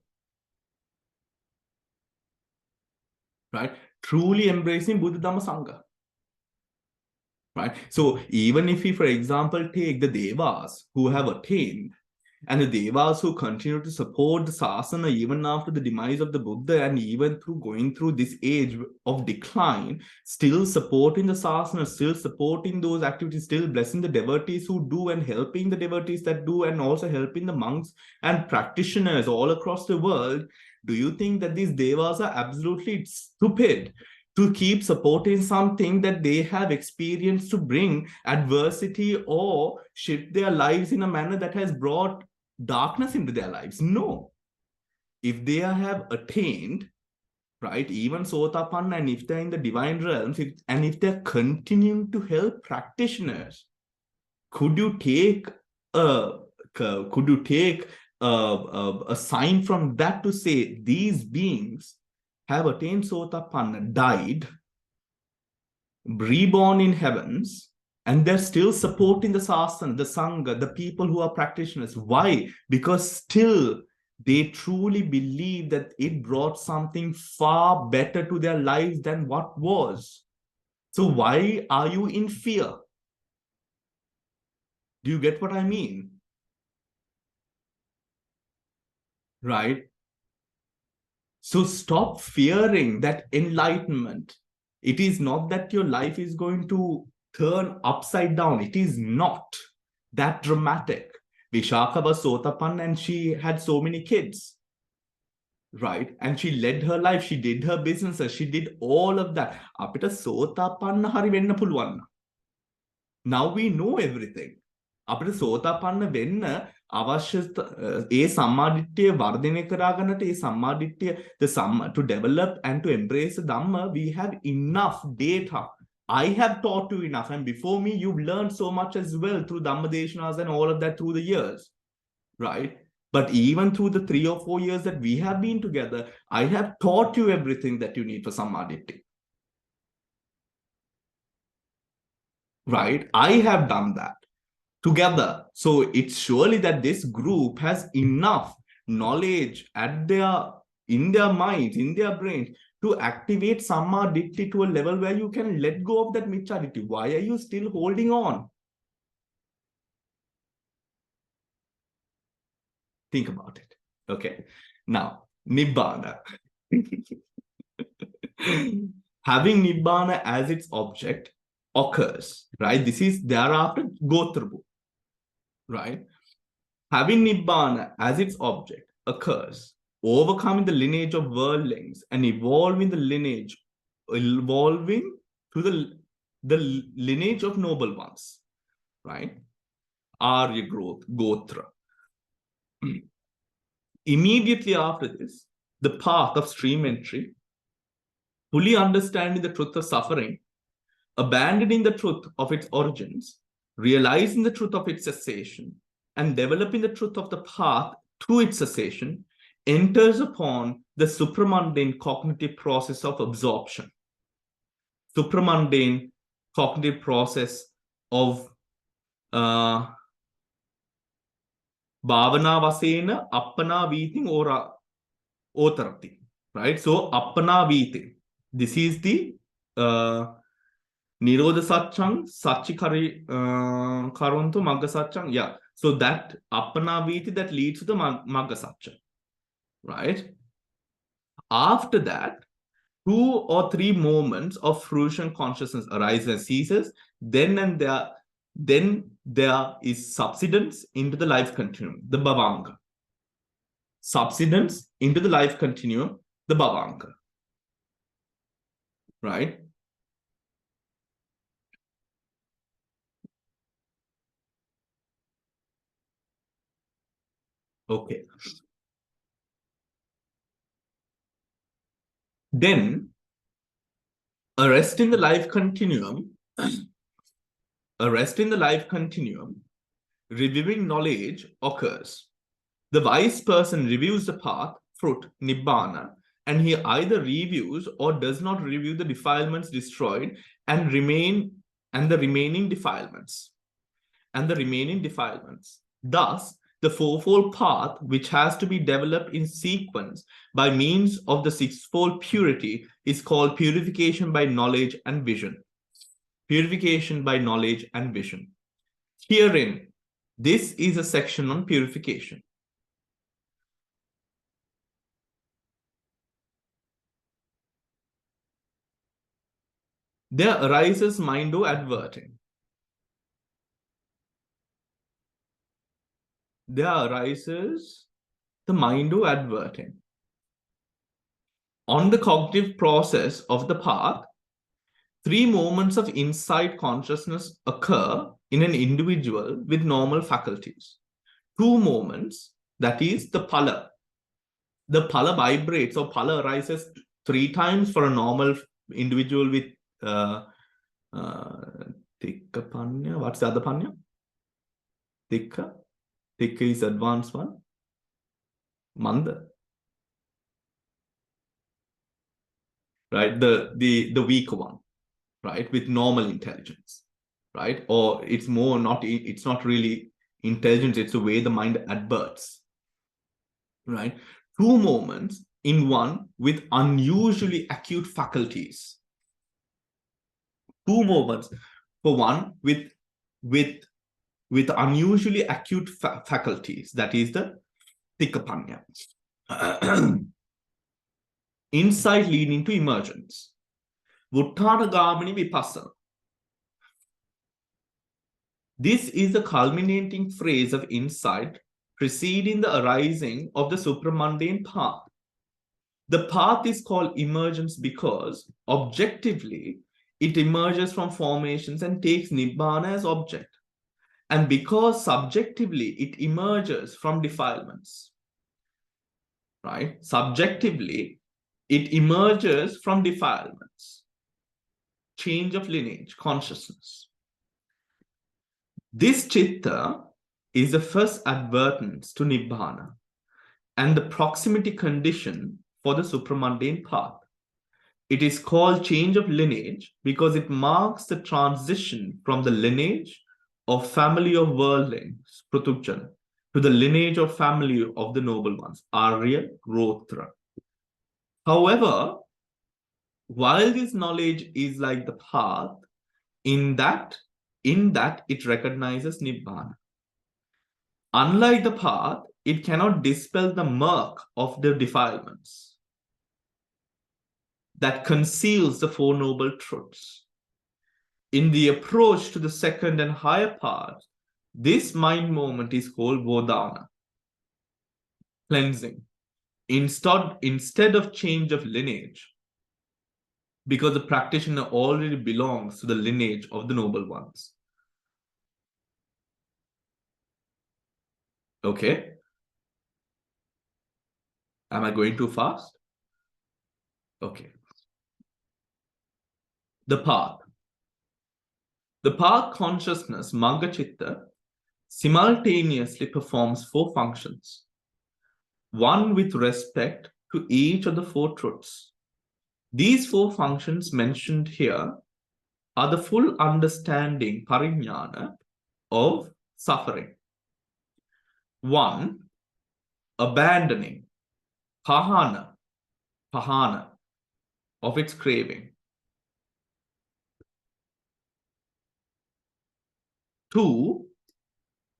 Right? Truly embracing Buddha Dhamma Sangha. Right? So even if we, for example, take the Devas who have attained, and the Devas who continue to support the Sasana even after the demise of the Buddha, and even through going through this age of decline, still supporting the Sasana, still supporting those activities, still blessing the devotees who do, and helping the devotees that do, and also helping the monks and practitioners all across the world. Do you think that these Devas are absolutely stupid to keep supporting something that they have experienced to bring adversity or shift their lives in a manner that has brought darkness into their lives? No. If they have attained, right, even Sotapanna, and if they're in the divine realms, and if they're continuing to help practitioners, could you take a sign from that to say these beings have attained Sotapanna, died, reborn in heavens, and they're still supporting the Sasana, the Sangha, the people who are practitioners? Why? Because still they truly believe that it brought something far better to their lives than what was. So why are you in fear? Do you get what I mean? Right? So stop fearing that enlightenment. It is not that your life is going to turn upside down. It is not that dramatic. Vishaka was Sotapanna and she had so many kids, right? And she led her life. She did her businesses. She did all of that. Apita Sotapanna hari venna puluwan. Now we know everything. Apita Sotapanna venna අවශ්‍ය ඒ සම්මාදිට්ඨිය වර්ධනය කරගන්නට, ඒ සම්මාදිට්ඨිය to develop and to embrace the Dhamma, we have enough data. I have taught you enough, and before me you've learned so much as well through Dhammadeshanas and all of that through the years, right? But even through the 3 or 4 years that we have been together, I have taught you everything that you need for Sammaditthi. Right? I have done that together. So it's surely that this group has enough knowledge in their minds, in their brains, to activate Samma Ditti to a level where you can let go of that Miccha Ditti. Why are you still holding on? Think about it. Okay. Now, Nibbana. Having Nibbana as its object occurs, right? This is thereafter Gotrabhu, right? Having Nibbana as its object occurs, overcoming the lineage of worldlings and evolving to the lineage of noble ones, right? Arya growth, Gotra. Immediately after this, the path of stream entry, fully understanding the truth of suffering, abandoning the truth of its origins, realizing the truth of its cessation, and developing the truth of the path to its cessation, enters upon the supramundane cognitive process of absorption. Supramundane cognitive process of Bhavana Vasena Appana Viting or Otarati. Right? So Appana Viting. This is the Nirodha Satchang, Sachikari Karunto Magga Satchang. Yeah. So that Appana Viti that leads to the Magga Satchang. Right? After that, 2 or 3 moments of fruition consciousness arises and ceases, then there is subsidence into the life continuum, the bhavanga. Subsidence into the life continuum, the bhavanga. Right? Okay. Then, arrest in the life continuum, reviewing knowledge occurs. The wise person reviews the path, fruit, nibbana, and he either reviews or does not review the defilements destroyed and the remaining defilements. Thus, the fourfold path, which has to be developed in sequence by means of the sixfold purity, is called purification by knowledge and vision. Purification by knowledge and vision. Herein, this is a section on purification. There arises mind-o adverting. There arises the mind-o adverting. On the cognitive process of the path, 3 moments of insight consciousness occur in an individual with normal faculties. 2 moments, that is the phala. The phala vibrates or phala arises 3 times for a normal individual with Tikka Panya. What's the other Panya? Tikka. Tikka is advanced one. Manda. Right? The weaker one, right? With normal intelligence, right? Or it's not really intelligence, it's the way the mind adverts, right? 2 moments in one with unusually acute faculties. 2 moments for one with unusually acute faculties, that is the Tikkapanya. Insight leading to emergence. Vuttanagamini vipassana. This is the culminating phase of insight preceding the arising of the supramundane path. The path is called emergence because, objectively, it emerges from formations and takes Nibbana as object. And because subjectively it emerges from defilements, right? Subjectively, it emerges from defilements. Change of lineage, consciousness. This chitta is the first advertence to Nibbana and the proximity condition for the supramundane path. It is called change of lineage because it marks the transition from the lineage of family of worldlings, Pratujjana, to the lineage or family of the noble ones, Arya, Rotra. However, while this knowledge is like the path, in that it recognizes Nibbana. Unlike the path, it cannot dispel the murk of the defilements that conceals the Four Noble Truths. In the approach to the second and higher path, this mind moment is called Bodhana, cleansing, instead of change of lineage, because the practitioner already belongs to the lineage of the noble ones. Okay? Am I going too fast? Okay. The path. The path consciousness, Magga Chitta, simultaneously performs 4 functions, one with respect to each of the 4 truths. These 4 functions mentioned here are the full understanding, pariññāna, of suffering. 1, abandoning, pahana, of its craving. 2,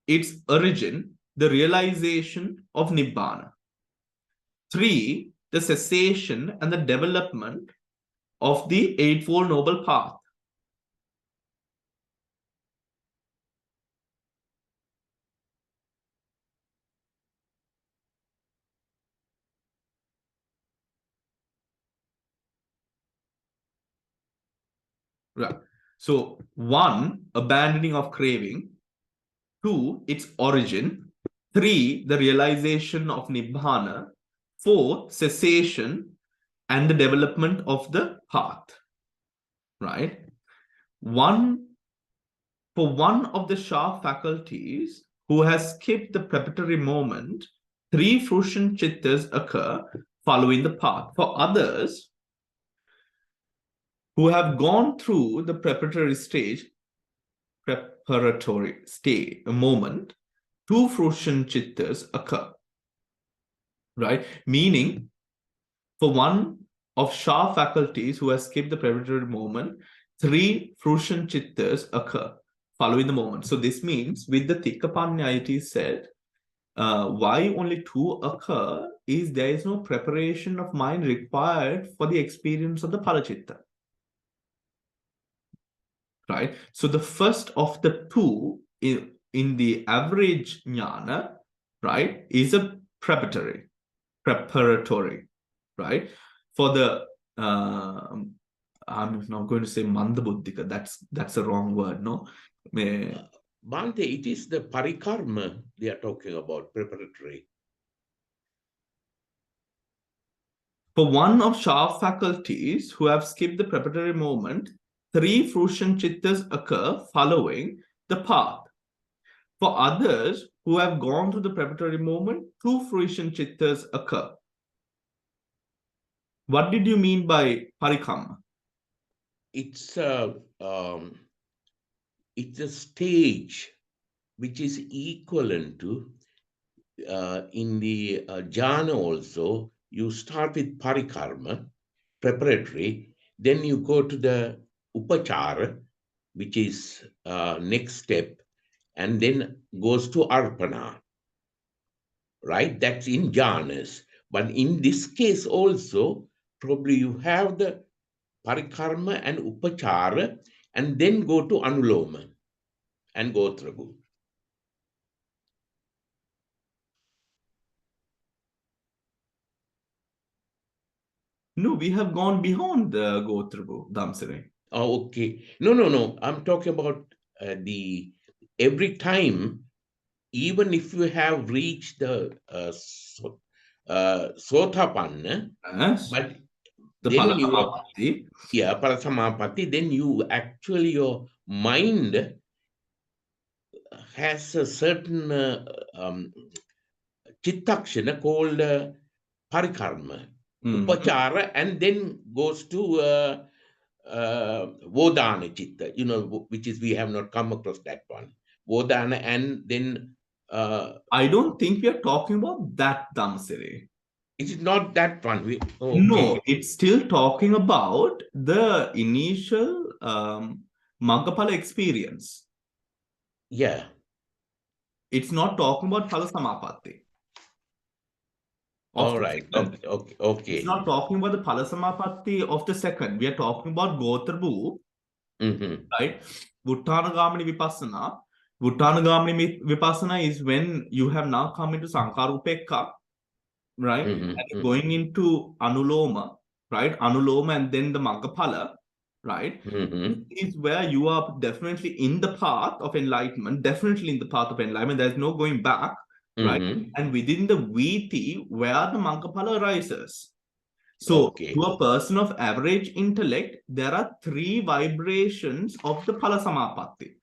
its origin, the realization of Nibbana. 3, the cessation and the development of the Eightfold Noble Path. Right. So 1, abandoning of craving. 2, its origin. 3, the realization of Nibbana. 4, cessation and the development of the path. Right? For one of the sharp faculties who has skipped the preparatory moment, 3 fruition chittas occur following the path. For others who have gone through the preparatory moment, 2 fruition chittas occur. Right? Meaning, for one of sharp faculties who has skipped the preparatory moment, 3 fruition chittas occur following the moment. So this means with the Tikkapanya it is said, why only 2 occur is there is no preparation of mind required for the experience of the Palachitta. Right? So the first of the 2 in the average jnana, right, is a preparatory, right? For the I'm not going to say mandabuddhika, that's a wrong word, no? Bhante, it is the parikarma they are talking about, preparatory. For one of sharp faculties who have skipped the preparatory moment, 3 fruition chittas occur following the path. For others who have gone through the preparatory moment, 2 fruition chittas occur. What did you mean by parikamma? It's a stage which is equivalent to in the jhana also. You start with parikarma, preparatory, then you go to the upachara, which is next step, and then goes to arpana. Right? That's in jhanas. But in this case also, probably you have the parikarma and upachara, and then go to anuloma and go through. No, we have gone beyond the Gotrabu, Damsare. Oh, okay. No. I'm talking about every time, even if you have reached the Sotapanna, Yes. but The then you Palasamapatti. Yeah, Parasamapatti, then you actually, your mind has a certain chittakshana called parikarma, upachara, and then goes to vodana chitta, which is, we have not come across that one. Vodana, and then I don't think we are talking about that, Damsare. it is not that one. Okay. No, it's still talking about the initial Maggapala experience. Yeah. It's not talking about Palasamapatti. All right. Okay. It's not talking about the Palasamapatti of the second. We are talking about Gotrabu, right? Vuttanagamini Vipassana. Vuttanagamini Vipassana is when you have now come into Sankarupekka, right? And going into Anuloma, right? Anuloma and then the Maggapala, right? This is where you are definitely in the path of enlightenment, There's no going back, right? And within the Viti, where the Maggapala arises. So, to a person of average intellect, there are 3 vibrations of the Palasamapatti.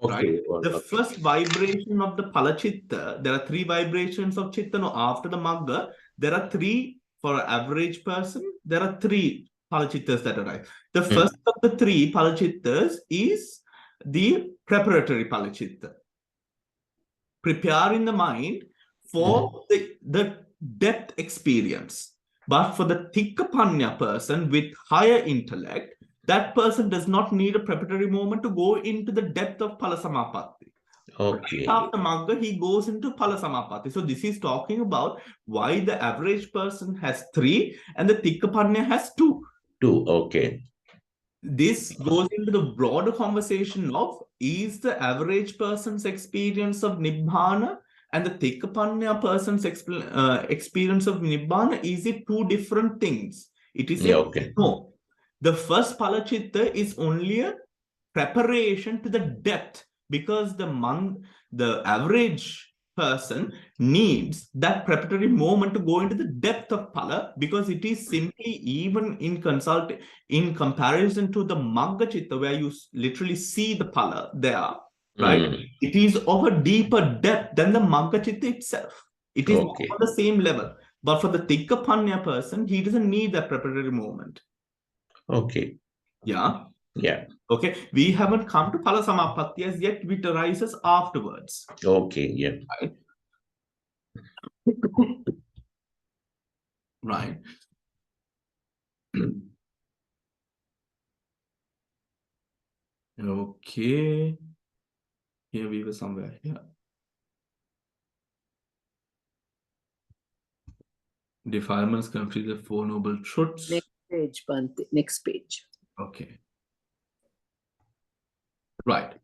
Right? The first vibration of the Palachitta, there are 3 vibrations of Chitta. No, after the Magga, there are 3, for an average person, there are 3 Palachittas that arise. The first of the 3 Palachittas is the preparatory Palachitta. Preparing the mind for the depth experience. But for the Tikkapanya person with higher intellect, that person does not need a preparatory moment to go into the depth of Palasamapatti. Okay. Right after Magga, he goes into Palasamapatti. So this is talking about why the average person has 3 and the Tikkapanya has 2. Two. Okay. This goes into the broader conversation of, is the average person's experience of Nibbana and the Tikkapanya person's experience of Nibbana, is it two different things? It is Okay. no. The first Palachitta is only a preparation to the depth, because the average person needs that preparatory moment to go into the depth of Pala, because it is simply, even in comparison to the Magga Chitta, where you literally see the Pala there, right? It is of a deeper depth than the Magga Chitta itself. It is on the same level. But for the Tikkapanya person, he doesn't need that preparatory moment. Okay. Yeah. Yeah. Okay. We haven't come to Phala Samapatti as yet, which arises afterwards. Okay. Yeah. Right. Okay. Here we were somewhere here. Defilements confuse the Four Noble Truths. Next page, Bhante. Next page. Okay. Right.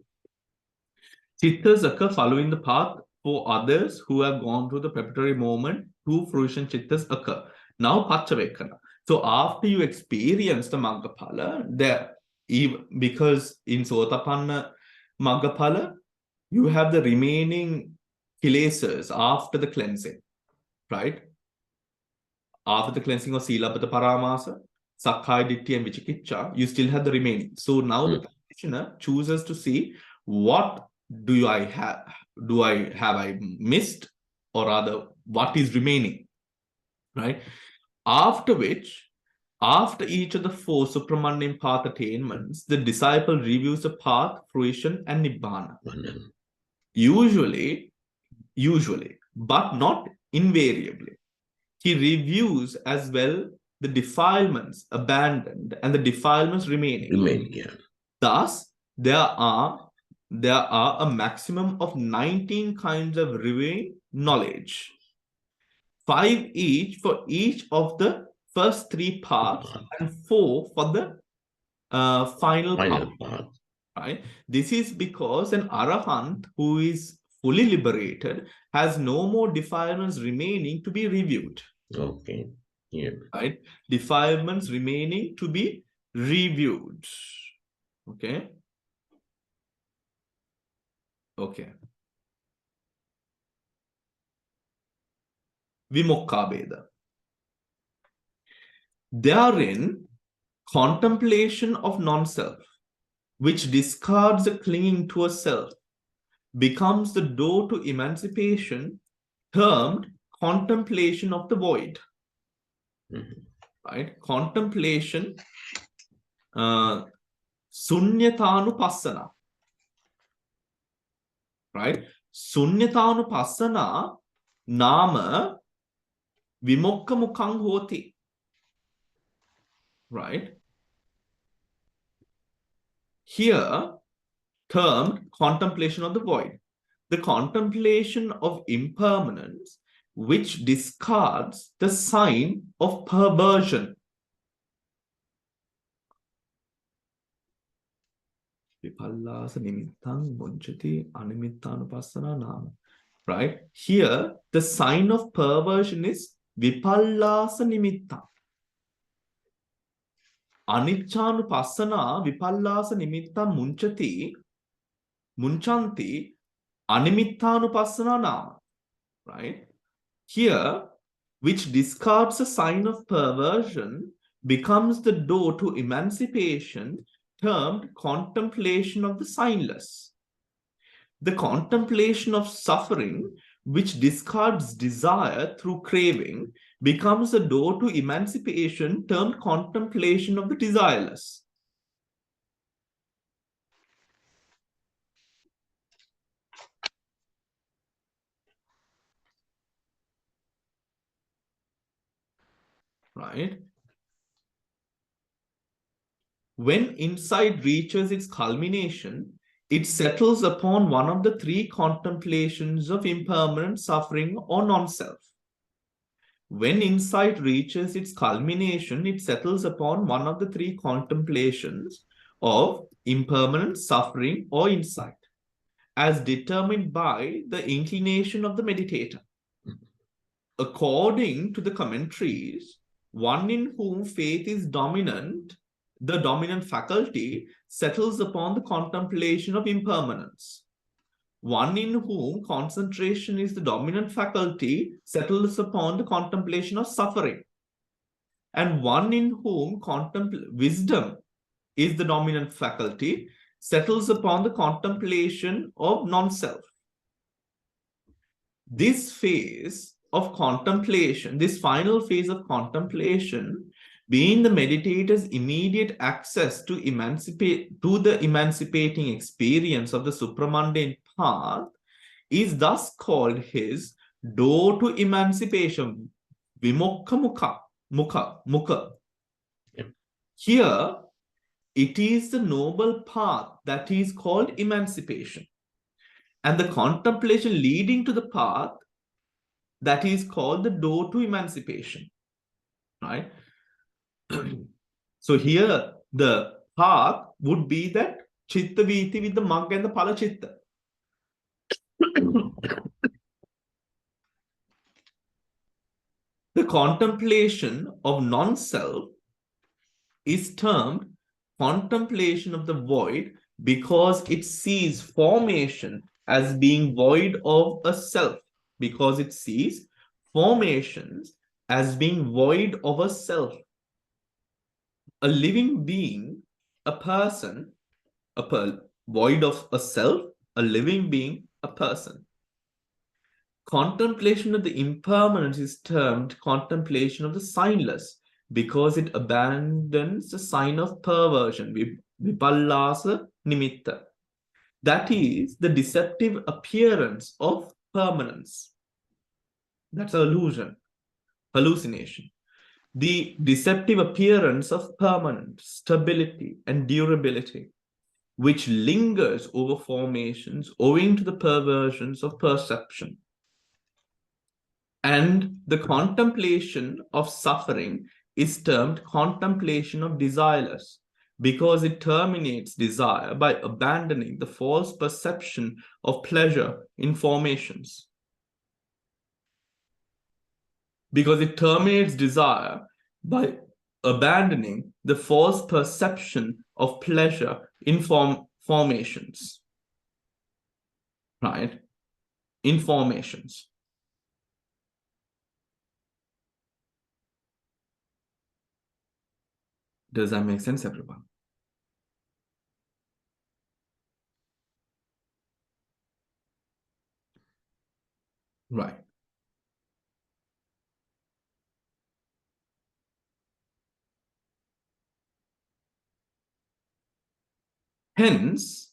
Chittas occur following the path for others who have gone through the preparatory moment. Two fruition chittas occur. Now, Pachavekana. So after you experience the Maggaphala, because in Sotapanna Maggaphala, you have the remaining kilesas after the cleansing, right? After the cleansing of Silapata Paramasa, Sakkaya Ditthi and Vichikicha, you still have the remaining. So now the practitioner chooses to see, what do I have? Have I missed, or rather, what is remaining, right? After which, after each of the four Supramanyam path attainments, the disciple reviews the path, fruition, and Nibbana. Usually, but not invariably. He reviews as well the defilements abandoned and the defilements remaining. Thus, there are a maximum of 19 kinds of reviewing knowledge. 5 each for each of the first 3 parts, and 4 for the final part. Right? This is because an Arahant who is fully liberated has no more defilements remaining to be reviewed. Okay. Yeah. Right? Defilements remaining to be reviewed. Okay. Okay. Vimokka Veda. Therein, contemplation of non-self, which discards the clinging to a self, becomes the door to emancipation, termed contemplation of the void. Right? Contemplation, Sunyatanupassana. Right? Sunyatanupassana nama vimokka mukhang hoti. Right? Here, termed contemplation of the void. The contemplation of impermanence, which discards the sign of perversion. Right? Here, the sign of perversion is vipallasa nimitta. Aniccanupassana vipallasa nimitta munchanti animittānupassana nama. Right? Here, which discards a sign of perversion, becomes the door to emancipation, termed contemplation of the signless. The contemplation of suffering, which discards desire through craving, becomes the door to emancipation, termed contemplation of the desireless. Right? When insight reaches its culmination, it settles upon one of the 3 contemplations of impermanent suffering or non-self. When insight reaches its culmination, it settles upon one of the three contemplations of impermanence, suffering, or insight, as determined by the inclination of the meditator. According to the commentaries, one in whom faith is dominant, the dominant faculty, settles upon the contemplation of impermanence. One in whom concentration is the dominant faculty settles upon the contemplation of suffering. And one in whom wisdom is the dominant faculty settles upon the contemplation of non-self. This phase of contemplation, this final phase of contemplation, being the meditator's immediate access to the emancipating experience of the supramundane path, is thus called his door to emancipation, vimokha mukha. Yep. Here, it is the noble path that is called emancipation, and the contemplation leading to the path that is called the door to emancipation, right? So here, the path would be that chitta viti with the mug and the pala chitta. The contemplation of non-self is termed contemplation of the void because it sees formation as being void of a self, because it sees formations as being void of a self. A living being, a person, void of a self, a living being, a person. Contemplation of the impermanence is termed contemplation of the signless because it abandons the sign of perversion, vipallasa nimitta. That is the deceptive appearance of permanence. That's an illusion, hallucination. The deceptive appearance of permanence, stability, and durability, which lingers over formations owing to the perversions of perception. And the contemplation of suffering is termed contemplation of desireless because it terminates desire by abandoning the false perception of pleasure in formations. Because it terminates desire by abandoning the false perception of pleasure in formations. Right? In formations. Does that make sense, everyone? Right. Hence,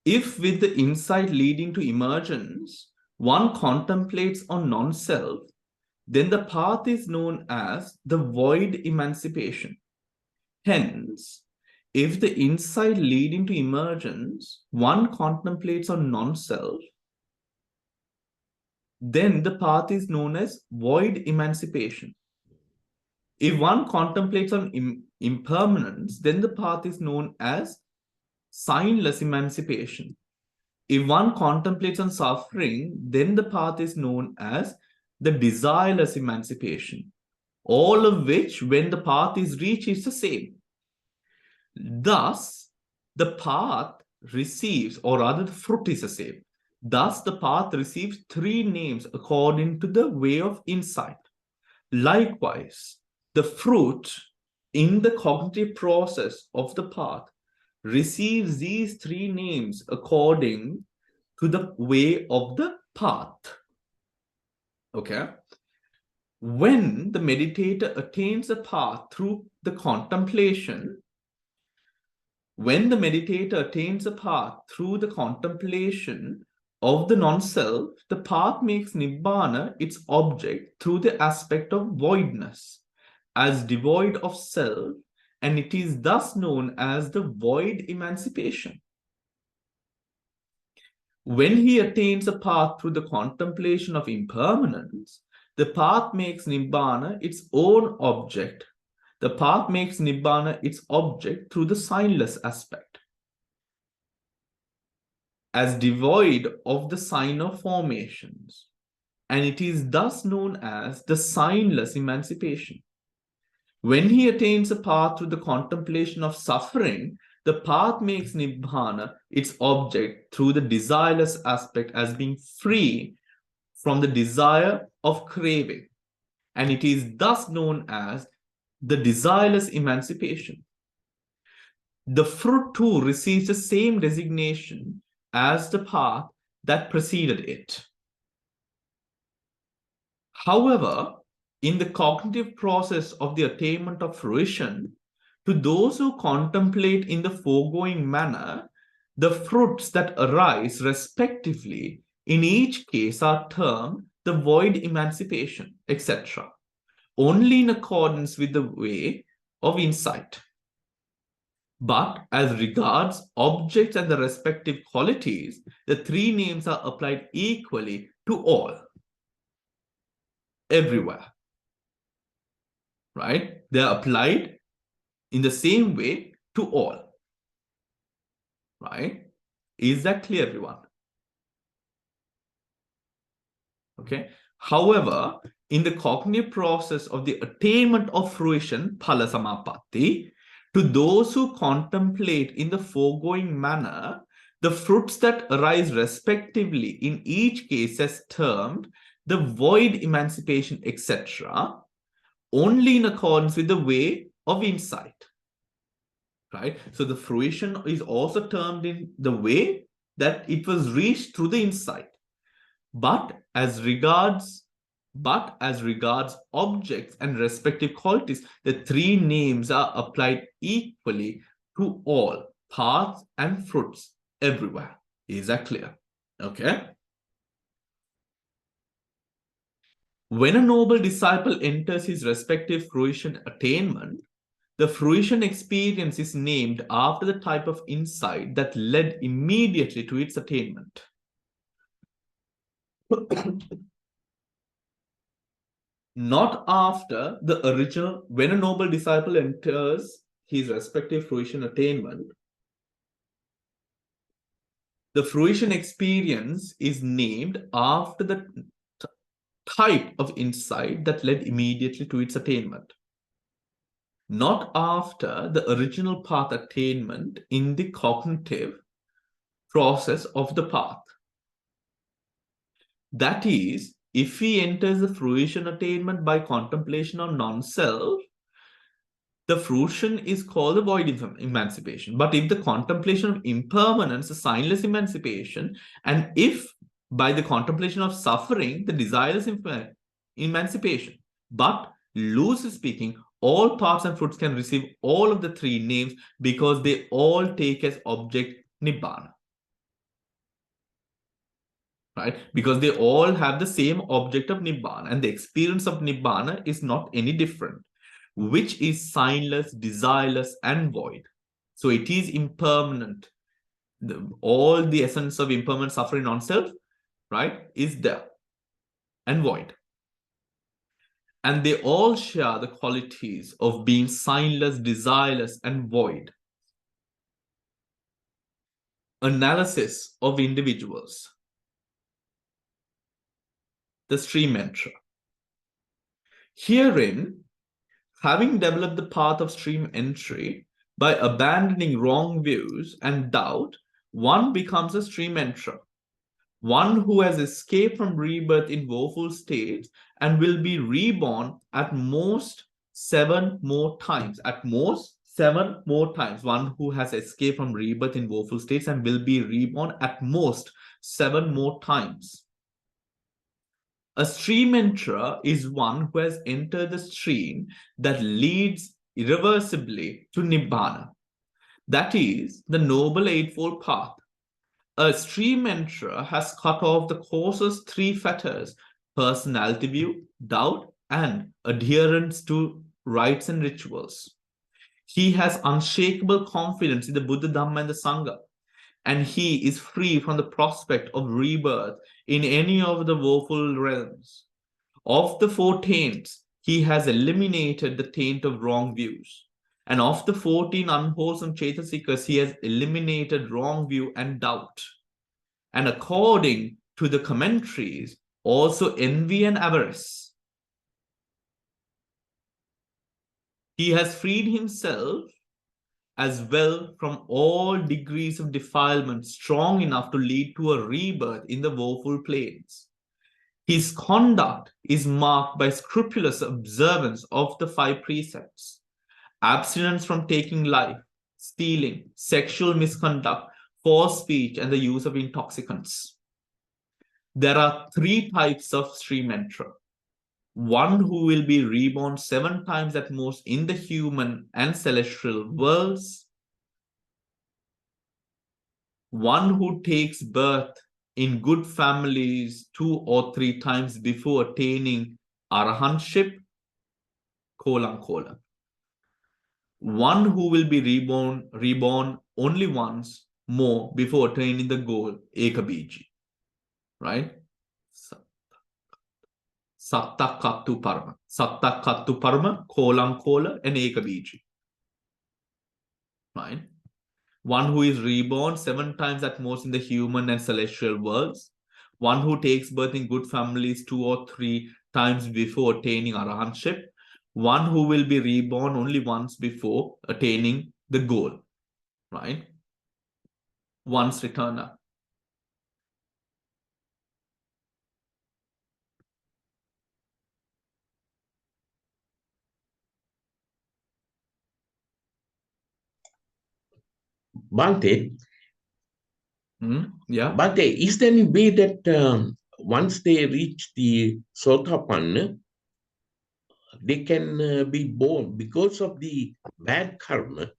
if with the insight leading to emergence, one contemplates on non-self, then the path is known as the void emancipation. Hence, if the insight leading to emergence, one contemplates on non-self, then the path is known as void emancipation. If one contemplates on impermanence, then the path is known as signless emancipation. If one contemplates on suffering, then the path is known as the desireless emancipation. All of which, when the path is reached, is the same. Thus, the path receives, or rather the fruit is the same. Thus, the path receives three names according to the way of insight. Likewise, the fruit in the cognitive process of the path receives these three names according to the way of the path. Okay? When the meditator attains the path through the contemplation, when the meditator attains the path through the contemplation of the non-self, the path makes Nibbana its object through the aspect of voidness, as devoid of self, and it is thus known as the void emancipation. When he attains a path through the contemplation of impermanence, The path makes Nibbana its own object. The path makes Nibbana its object through the signless aspect, as devoid of the sign of formations, and it is thus known as the signless emancipation. When he attains a path through the contemplation of suffering, the path makes Nibbana its object through the desireless aspect as being free from the desire of craving, and it is thus known as the desireless emancipation. The fruit too receives the same designation as the path that preceded it. However, in the cognitive process of the attainment of fruition, to those who contemplate in the foregoing manner, the fruits that arise respectively in each case are termed the void emancipation, etc., only in accordance with the way of insight. But as regards objects and the respective qualities, the three names are applied equally to all, everywhere. Right? They are applied in the same way to all. Right? Is that clear, everyone? Okay. However, in the cognitive process of the attainment of fruition, phala samapatti, to those who contemplate in the foregoing manner, the fruits that arise respectively in each case as termed the void emancipation, etc., only in accordance with the way of insight. Right? So the fruition is also termed in the way that it was reached through the insight. But as regards objects and respective qualities, the three names are applied equally to all paths and fruits everywhere. Is that clear? Okay. When a noble disciple enters his respective fruition attainment, the fruition experience is named after the type of insight that led immediately to its attainment. Not after the original. When a noble disciple enters his respective fruition attainment, the fruition experience is named after the type of insight that led immediately to its attainment. Not after the original path attainment in the cognitive process of the path. That is, if he enters the fruition attainment by contemplation on non-self, the fruition is called the void emancipation. But if the contemplation of impermanence, the signless emancipation, and if by the contemplation of suffering, the desireless emancipation. But loosely speaking, all paths and fruits can receive all of the three names because they all take as object Nibbana. Right? Because they all have the same object of Nibbana, and the experience of Nibbana is not any different, which is signless, desireless, and void. So it is impermanent. All the essence of impermanent suffering non-self, right, is there and void. And they all share the qualities of being signless, desireless, and void. Analysis of individuals. The stream enterer. Herein, having developed the path of stream entry by abandoning wrong views and doubt, one becomes a stream enterer, one who has escaped from rebirth in woeful states and will be reborn at most 7 more times. At most 7 more times. One who has escaped from rebirth in woeful states and will be reborn at most 7 more times. A stream enterer is one who has entered the stream that leads irreversibly to Nibbana. That is the Noble Eightfold Path. A stream enterer has cut off the course's 3 fetters: personality view, doubt, and adherence to rites and rituals. He has unshakable confidence in the Buddha, Dhamma, and the Sangha, and he is free from the prospect of rebirth in any of the woeful realms. Of the 4 taints, he has eliminated the taint of wrong views. And of the 14 unwholesome Chaitasikas, he has eliminated wrong view and doubt. And according to the commentaries, also envy and avarice. He has freed himself as well from all degrees of defilement strong enough to lead to a rebirth in the woeful planes. His conduct is marked by scrupulous observance of the 5 precepts, abstinence from taking life, stealing, sexual misconduct, false speech, and the use of intoxicants. There are 3 types of Sri Mentra. One who will be reborn 7 times at most in the human and celestial worlds. One who takes birth in good families 2 or 3 times before attaining arahantship, kolam kolam. One who will be reborn only once more before attaining the goal, ekabiji. Right? Satta Kattu Parma. Satta Kattu Parma, Kolam Kola, and Ekabiji. Right? One who is reborn 7 times at most in the human and celestial worlds. One who takes birth in good families 2 or 3 times before attaining arahantship. One who will be reborn only once before attaining the goal. Right? Once returner. Bhante, Yeah. Bhante, is there any way that once they reach the Sotapanna, they can be born because of the bad karma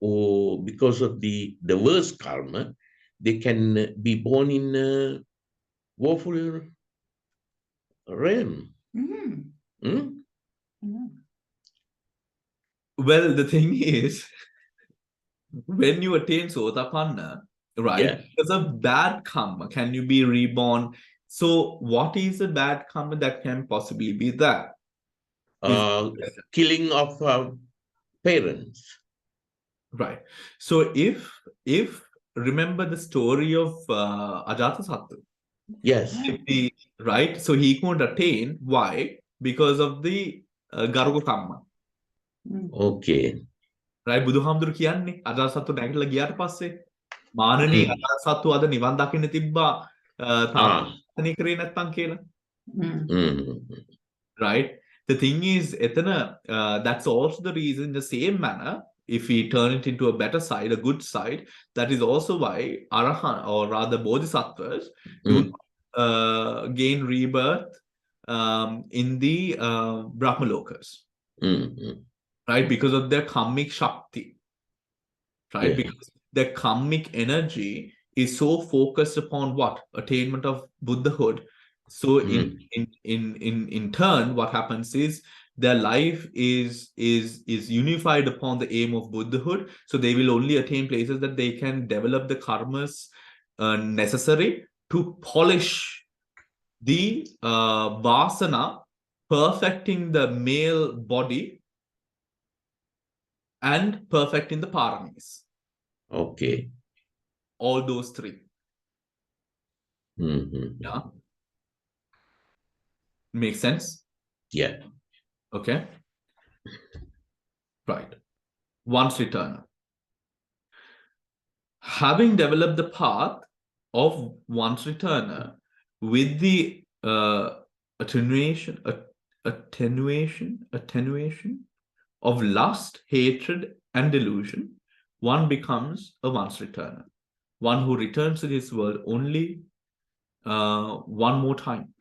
or because of the worst karma, they can be born in a woeful realm? Well, the thing is, when you attain Sotapanna, right, Yeah. because of bad karma, can you be reborn? So what is a bad karma that can possibly be that? Killing of parents. Right. So if remember the story of Ajatasattu. Yes. Right? So he couldn't attain. Why? Because of the Garuga karma. Okay. Right? බුදුහාමුදුරු කියන්නේ අජාසත්තු නැගිටලා ගියාට පස්සේ මානනී අජාසත්තු අද නිවන් දකින්න තිබ්බා තාපනය කරේ නැත්තම් කියලා. Right? The thing is, that's also the reason, in the same manner, if we turn it into a better side, a good side, that is also why Arahan, or rather Bodhisattvas, do gain rebirth in the Brahmalokas. Right? Because of their karmic shakti. Right? Yeah. Because their karmic energy is so focused upon what? Attainment of Buddhahood. So in turn, what happens is their life is unified upon the aim of Buddhahood. So they will only attain places that they can develop the karmas necessary to polish the vasana, perfecting the male body and perfecting the paramis. Okay. All those 3. Yeah. Make sense? Yeah. Okay. Right. Once returner. Having developed the path of once returner with the attenuation of lust, hatred, and delusion, one becomes a once returner. One who returns to this world only one more time.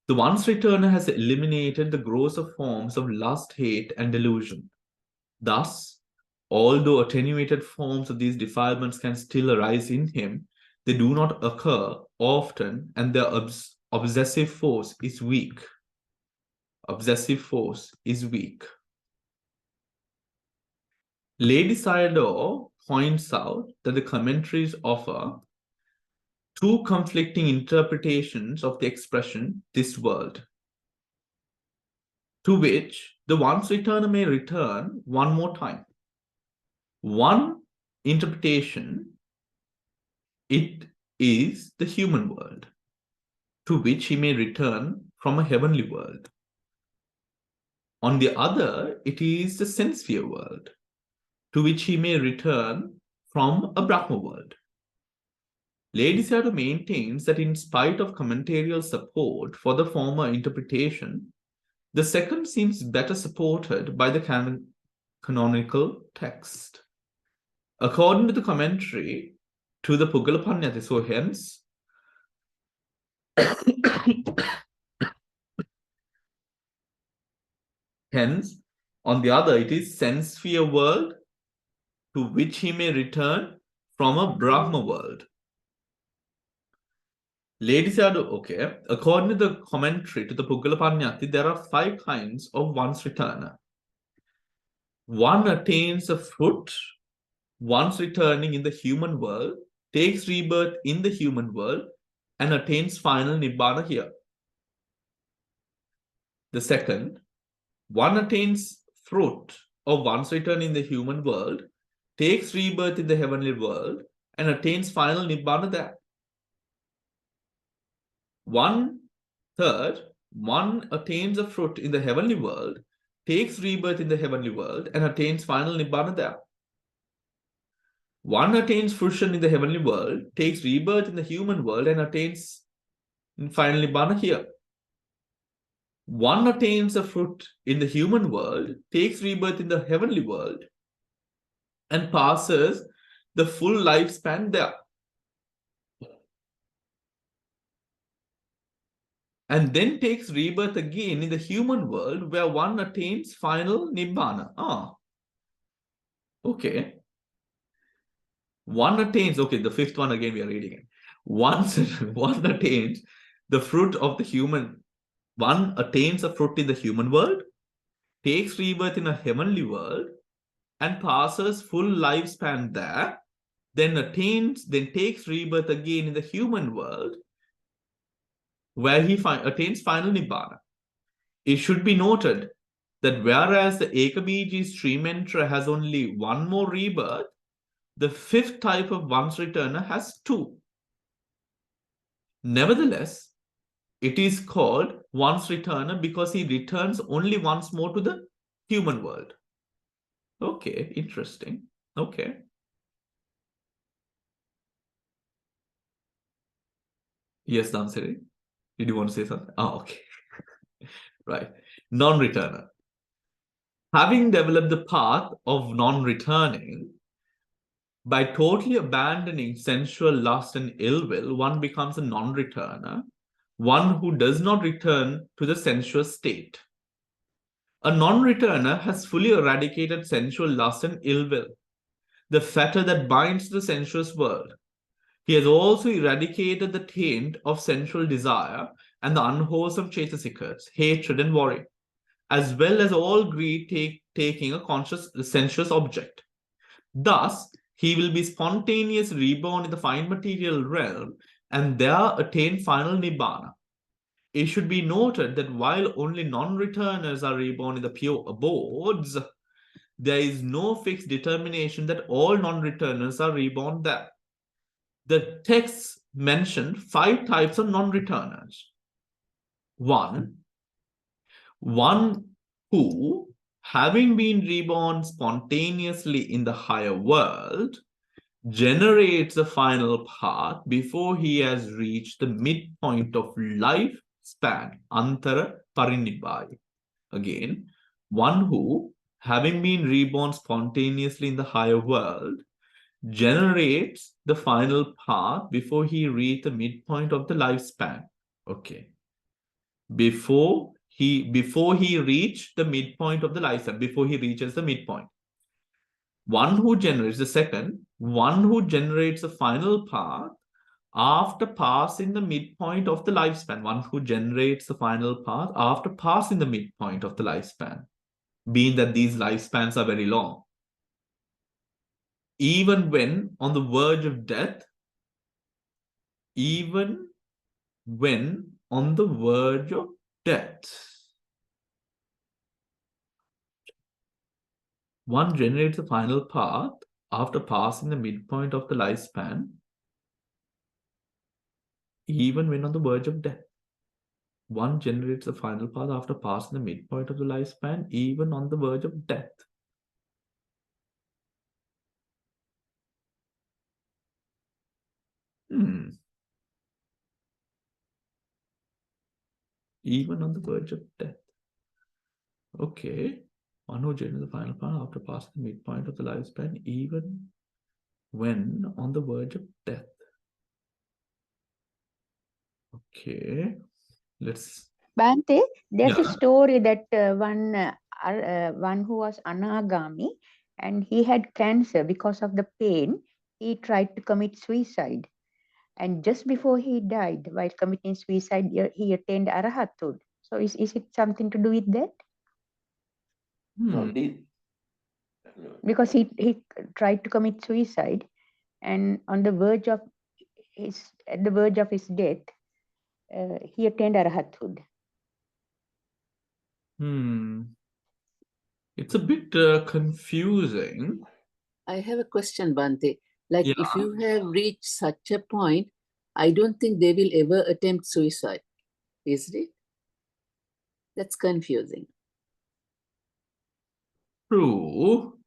The once returner has eliminated the grosser forms of lust, hate, and delusion. Thus, although attenuated forms of these defilements can still arise in him, they do not occur often, and their obsessive force is weak. Obsessive force is weak. Lady Sayadaw points out that the commentaries offer 2 conflicting interpretations of the expression "this world." to which the once returner may return one more time. One interpretation, it is the human world, to which he may return from a heavenly world. On the other, it is the sense sphere world, to which he may return from a Brahma world. Lady Sayadaw maintains that in spite of commentarial support for the former interpretation, the second seems better supported by the canonical text. According to the commentary to the Puggalapannati, so hence, hence, on the other, it is sense sphere world to which he may return from a Brahma world. Lady Sayadaw, okay, according to the commentary to the Puggalapannati, there are 5 kinds of once returner. One attains a fruit once returning in the human world, takes rebirth in the human world, and attains final Nibbana here. The second, one attains fruit of once return in the human world, takes rebirth in the heavenly world, and attains final Nibbana there. One third, one attains a fruit in the heavenly world, takes rebirth in the heavenly world, and attains final Nibbana there. One attains fruition in the heavenly world, takes rebirth in the human world, and attains final Nibbana here. One attains a fruit in the human world, takes rebirth in the heavenly world, and passes the full lifespan there. And then takes rebirth again in the human world, where one attains final Nibbana. Okay. One attains, okay, the 5th one again we are reading it. One attains the fruit of the human, one attains a fruit in the human world, takes rebirth in a heavenly world, and passes full lifespan there, then takes rebirth again in the human world, where he attains final Nibbana. It should be noted that whereas the Ekabiji stream enterer has only one more rebirth, the 5th type of once returner has 2. Nevertheless, it is called once returner because he returns only once more to the human world. Okay, interesting. Okay. Yes, Damsiri. Did you want to say something? Okay. Right. Non-returner. Having developed the path of non-returning, by totally abandoning sensual lust and ill will, one becomes a non-returner, one who does not return to the sensuous state. A non-returner has fully eradicated sensual lust and ill will, the fetter that binds the sensuous world. He has also eradicated the taint of sensual desire and the unwholesome chaitasikas, hatred and worry, as well as all greed taking a conscious sensuous object. Thus, he will be spontaneously reborn in the fine material realm and there attain final Nibbana. It should be noted that while only non-returners are reborn in the pure abodes, there is no fixed determination that all non-returners are reborn there. The texts mention 5 types of non-returners. One who, having been reborn spontaneously in the higher world, generates the final path before he has reached the midpoint of lifespan, antara parinibbāya. Again, one who, having been reborn spontaneously in the higher world, generates the final path before he reaches the midpoint of the lifespan. Okay. Before he reaches the midpoint of the lifespan, before he reaches the midpoint. One who generates the second, one who generates the final path after passing the midpoint of the lifespan, one who generates the final path after passing the midpoint of the lifespan, being that these lifespans are very long. Even when on the verge of death, even when on the verge of death. one generates the final path after passing the midpoint of the lifespan, even when on the verge of death. One generates the final path after passing the midpoint of the lifespan, even on the verge of death. Even on the verge of death. Okay. One who generates the final path after passing the midpoint of the lifespan, even when on the verge of death. Okay. Let's. Bhante, there's a Yeah. story that one who was anagami and he had cancer. Because of the pain, he tried to commit suicide. And just before he died, while committing suicide, he attained arahathood. So is it something to do with that? No, Because he tried to commit suicide, and on the verge of his death, he attained arahathood. It's a bit confusing. I have a question, Bhante. Like, Yeah. if you have reached such a point, I don't think they will ever attempt suicide, is it? That's confusing. True,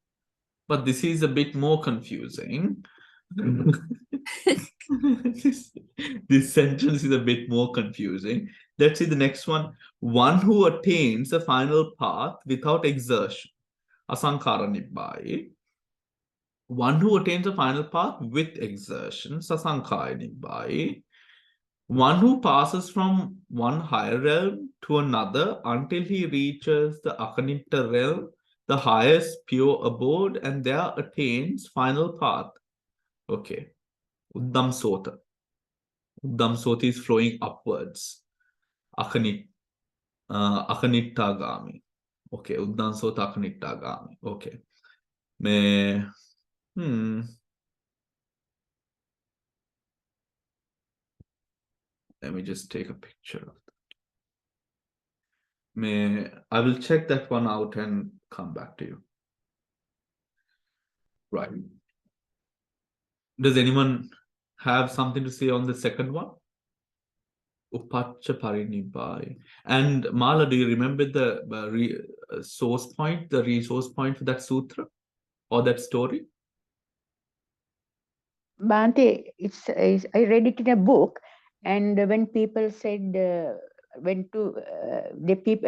but this is a bit more confusing. This sentence is a bit more confusing. Let's see the next one. One who attains the final path without exertion. Asankara Nibbāya. One who attains the final path with exertion. Sasankaya Nibbāya. One who passes from one higher realm to another until he reaches the Akanitta realm, the highest pure abode, and there attains final path. Okay. Uddam Sota. Uddam Sota is flowing upwards. Akanittagami. Okay. Uddam Sota Akanittagami. Okay. Let me just take a picture of that. I will check that one out and come back to you. Right. Does anyone have something to say on the second one? Upacha Parinibbāya. And Mala, do you remember the resource point for that sutra or that story? Bhante, I read it in a book, and when people said people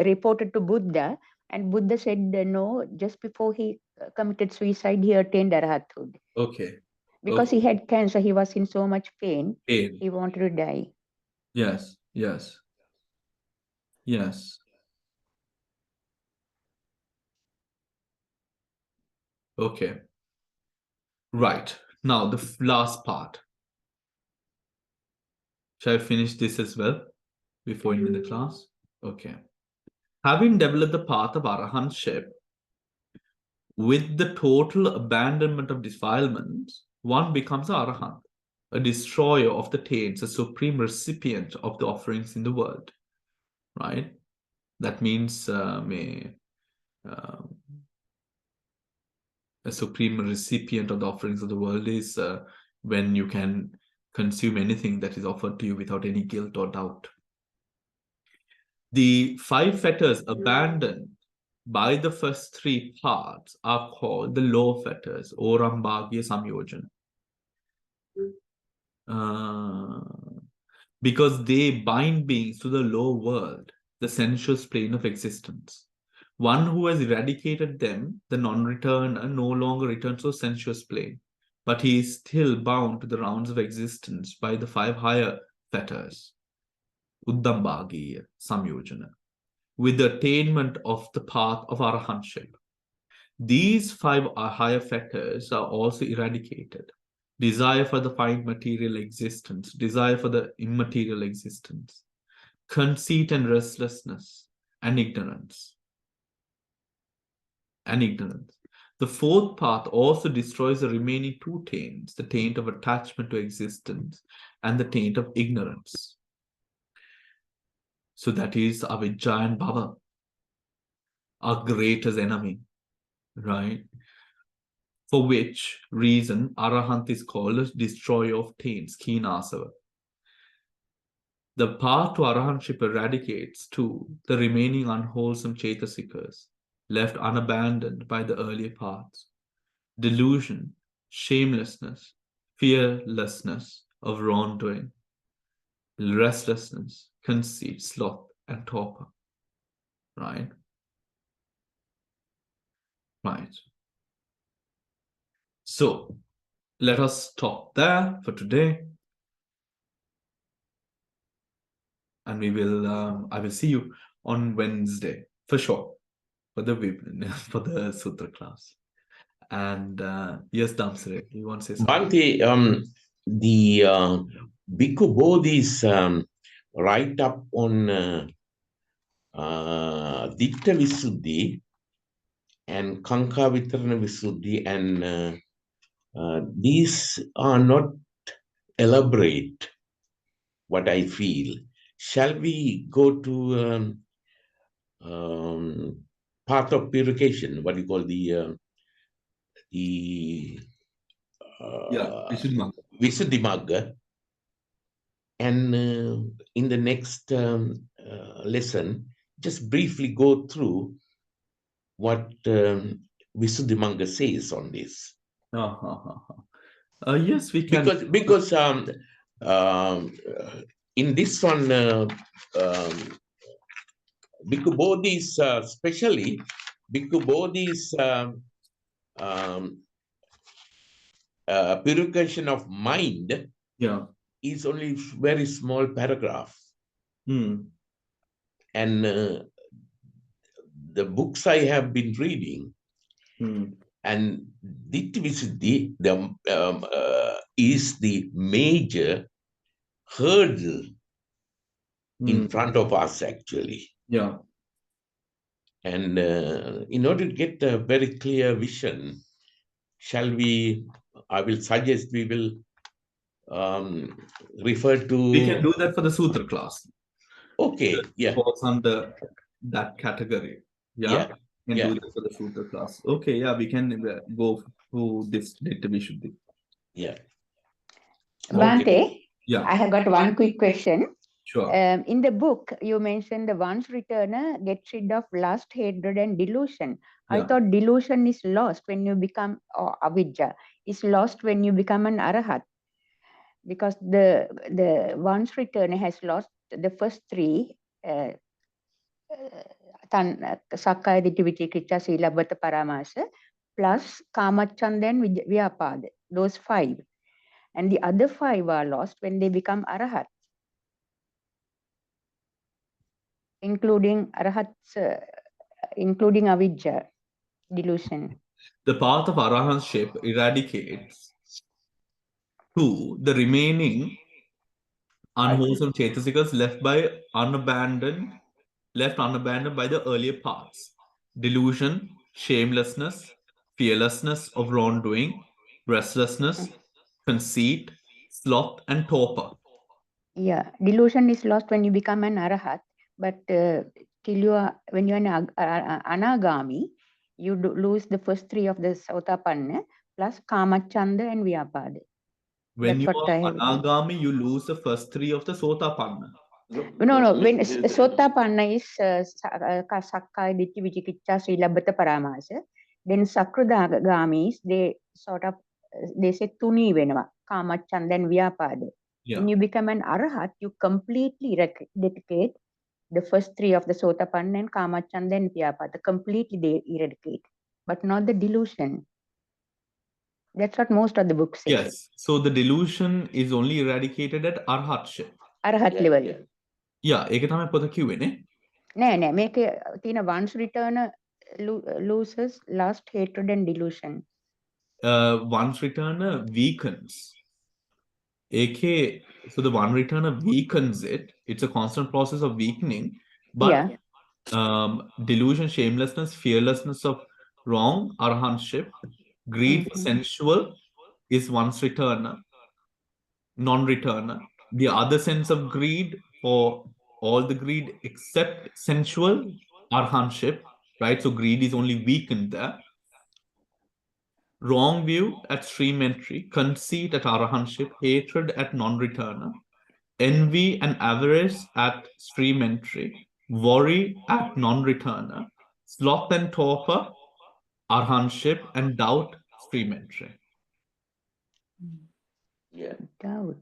reported to Buddha, and Buddha said no, just before he committed suicide, he attained arahathood. Okay. Because he had cancer, he was in so much pain. He wanted to die. Yes, yes. Yes. Okay. Right. Now, the last part. Shall I finish this as well before ending the class? Okay. Having developed the path of arahantship with the total abandonment of defilements, one becomes an arahant, a destroyer of the taints, a supreme recipient of the offerings in the world. Right? That means a supreme recipient of the offerings of the world is when you can consume anything that is offered to you without any guilt or doubt. The 5 fetters abandoned by the first 3 parts are called the lower fetters, Orambhagya Samyojana. Because they bind beings to the lower world, the sensuous plane of existence. One who has eradicated them, the non-returner, no longer returns to the sensuous plane, but he is still bound to the rounds of existence by the 5 higher fetters, Uddambhagya Samyojana, with the attainment of the path of arahantship. These 5 higher fetters are also eradicated. Desire for the fine material existence, desire for the immaterial existence, conceit and restlessness, and ignorance. The 4th path also destroys the remaining 2 taints, the taint of attachment to existence and the taint of ignorance. So that is Avidya and Bhava, our greatest enemy, right? for which reason Arahant is called a destroyer of taints, keen asava. The path to Arahantship eradicates, too, the remaining unwholesome Chetasikas, left unabandoned by the earlier paths. Delusion, shamelessness, fearlessness of wrongdoing, restlessness, conceit, sloth, and torpor. Right? Right. So, let us stop there for today. And we will, I will see you on Wednesday, for sure, for the Sutra class. And yes, Damsare, you want to say something? Bhante, the Bhikkhu Bodhi's write-up on Ditta Visuddhi and Kanka Vitarana Visuddhi, and these are not elaborate, what I feel. Shall we go to path of purification, what you call the Visuddhi Magga, and in the next lesson, just briefly go through what Visuddhi Magga says on this. Yes, we can. Because in this one, Bhikkhu Bodhi's, especially Bhikkhu Bodhi's purification of mind, is only very small paragraph. And the books I have been reading, and Ditta Visuddhi is the major hurdle in front of us, actually. And in order to get a very clear vision, I will suggest we will refer to... We can do that for the Sutra class. Okay, yeah. Falls under that category. Yeah. We can do that for the Sutra class. Okay, yeah, we can go through this Ditta Visuddhi. Yeah. Bhante, yeah. I have got one quick question. Sure. In the book, you mentioned the once returner gets rid of lust, hatred, and delusion. I thought delusion is lost when you become, or avidya is lost when you become an arahat. Because the once returner has lost the first three, Sakkaya Ditthi Vicikiccha Silabbata Paramasa, plus Kamachanda and Vyapada, those 5. And the other 5 are lost when they become arahat. Including arahats, including avidya, delusion. The path of arahantship eradicates the remaining unwholesome chetasikas left unabandoned by the earlier paths: delusion, shamelessness, fearlessness of wrongdoing, restlessness, conceit, sloth, and torpor. Yeah, delusion is lost when you become an arahat, but when you're an anagami, you lose the first 3 of the sotapanna plus kamachanda and vyapada. When you are anagami, you lose the first 3 of the sotapanna. No. When sotapanna is sakkaya ditthi vicikiccha silabbata paramasa, then sakradagamis they say tuni venawa kamachanda and vyapada. When you become an arahat, you completely dedicate the first 3 of the sotapanna and kamachanda and vyapada. Completely they eradicate, but not the delusion. That's what most of the books say. Yes. So the delusion is only eradicated at arhatship. Arahat level. Yeah, ඒක තමයි පොත කිව්වේ නේ. නෑ මේක තියෙන once returner loses lust, hatred and delusion. Once returner weakens. So the one returner weakens it. It's a constant process of weakening. But delusion, shamelessness, fearlessness of wrong, arahantship, greed for sensual is once returner, non-returner. The other sense of greed, for all the greed except sensual, arahantship, right? So greed is only weakened there. wrong view at stream entry, conceit at arahantship, hatred at non-returner, envy and avarice at stream entry, worry at non-returner, sloth and torpor, arahantship, and doubt, stream entry. Yeah. Doubt.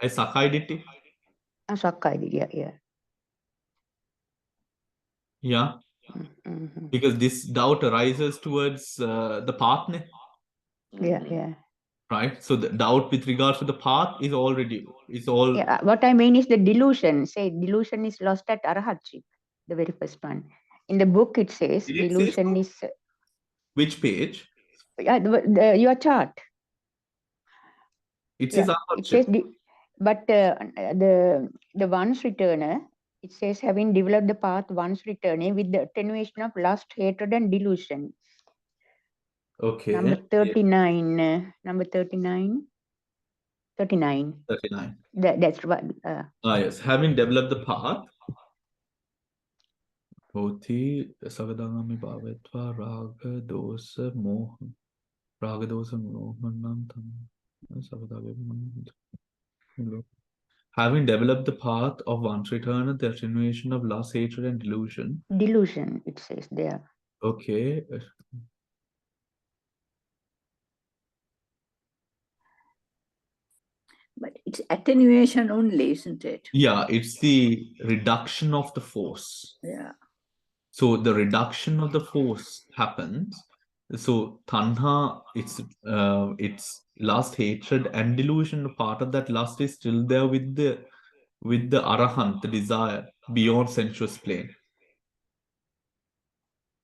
A Sakai Ditti? Sakai, yeah. Yeah, Mm-hmm. because this doubt arises towards the path, Yeah. right? So the doubt with regards to the path is already, it's all... Yeah, what I mean is the delusion. Say delusion is lost at arahatship, the very first one. In the book it says Did it say delusion so? is... Which page? Your chart. It says It arahantship. says, but the once returner, it says having developed the path once returning with the attenuation of lust, hatred, and delusion. Okay. Number 39. Number 39. 39. 39. That's what. Yes, having developed the path, Bodhi, Sagadagami Bhavetva, Raga, Dosa, Mohan. Raga, Dosa, Mohan, having developed the path of one's return, the attenuation of lust, hatred, and delusion. Delusion, it says there. Okay. But it's attenuation only, isn't it? Yeah, it's the reduction of the force. Yeah. So the reduction of the force happens. So tanha, it's lust, hatred, and delusion. Part of that lust is still there with the arahant, the desire beyond sensuous plane.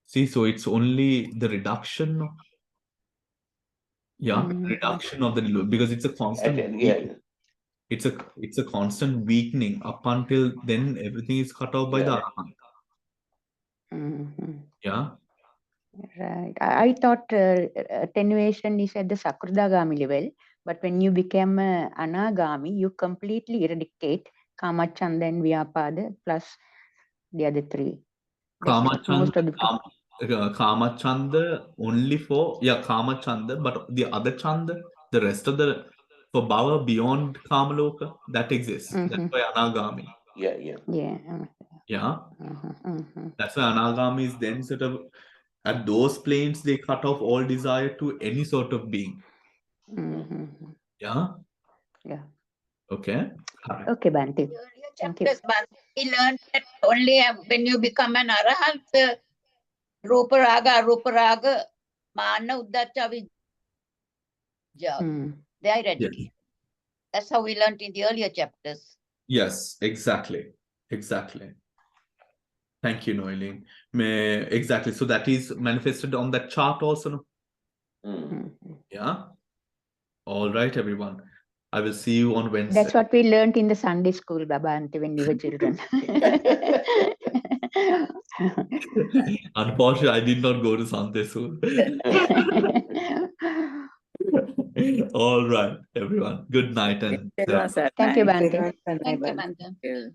See, so it's only the reduction. Yeah, reduction of the delusion, because it's a constant. It's a constant weakening. Up until then, everything is cut off by the arahant. Yeah. Right. I thought attenuation is at the Sakurdagami level, but when you become Anagami, you completely eradicate Kamachanda and Vyapada plus the other three. Kamachanda only for, Kamachanda, but the other Chanda, the rest of the, for Bhava beyond Kamaloka, that exists. That's why Anagami. Yeah. Yeah. That's why Anagami is then sort of, at those planes, they cut off all desire to any sort of being. Yeah? Yeah. Okay. Okay, Bhante. Thank you. We learned that only when you become an arahant, Rupa Raga, Mana Uddacha Vijja. They are eradicate. Yes. That's how we learned in the earlier chapters. Yes, exactly. Thank you, Noeline. Exactly. So that is manifested on that chart also. No? Yeah. All right, everyone. I will see you on Wednesday. That's what we learned in the Sunday school, Bhante, when we were children. Unfortunately, I did not go to Sunday school. All right, everyone. Good night. And Thank you, Bhante. Thank you, Bhante.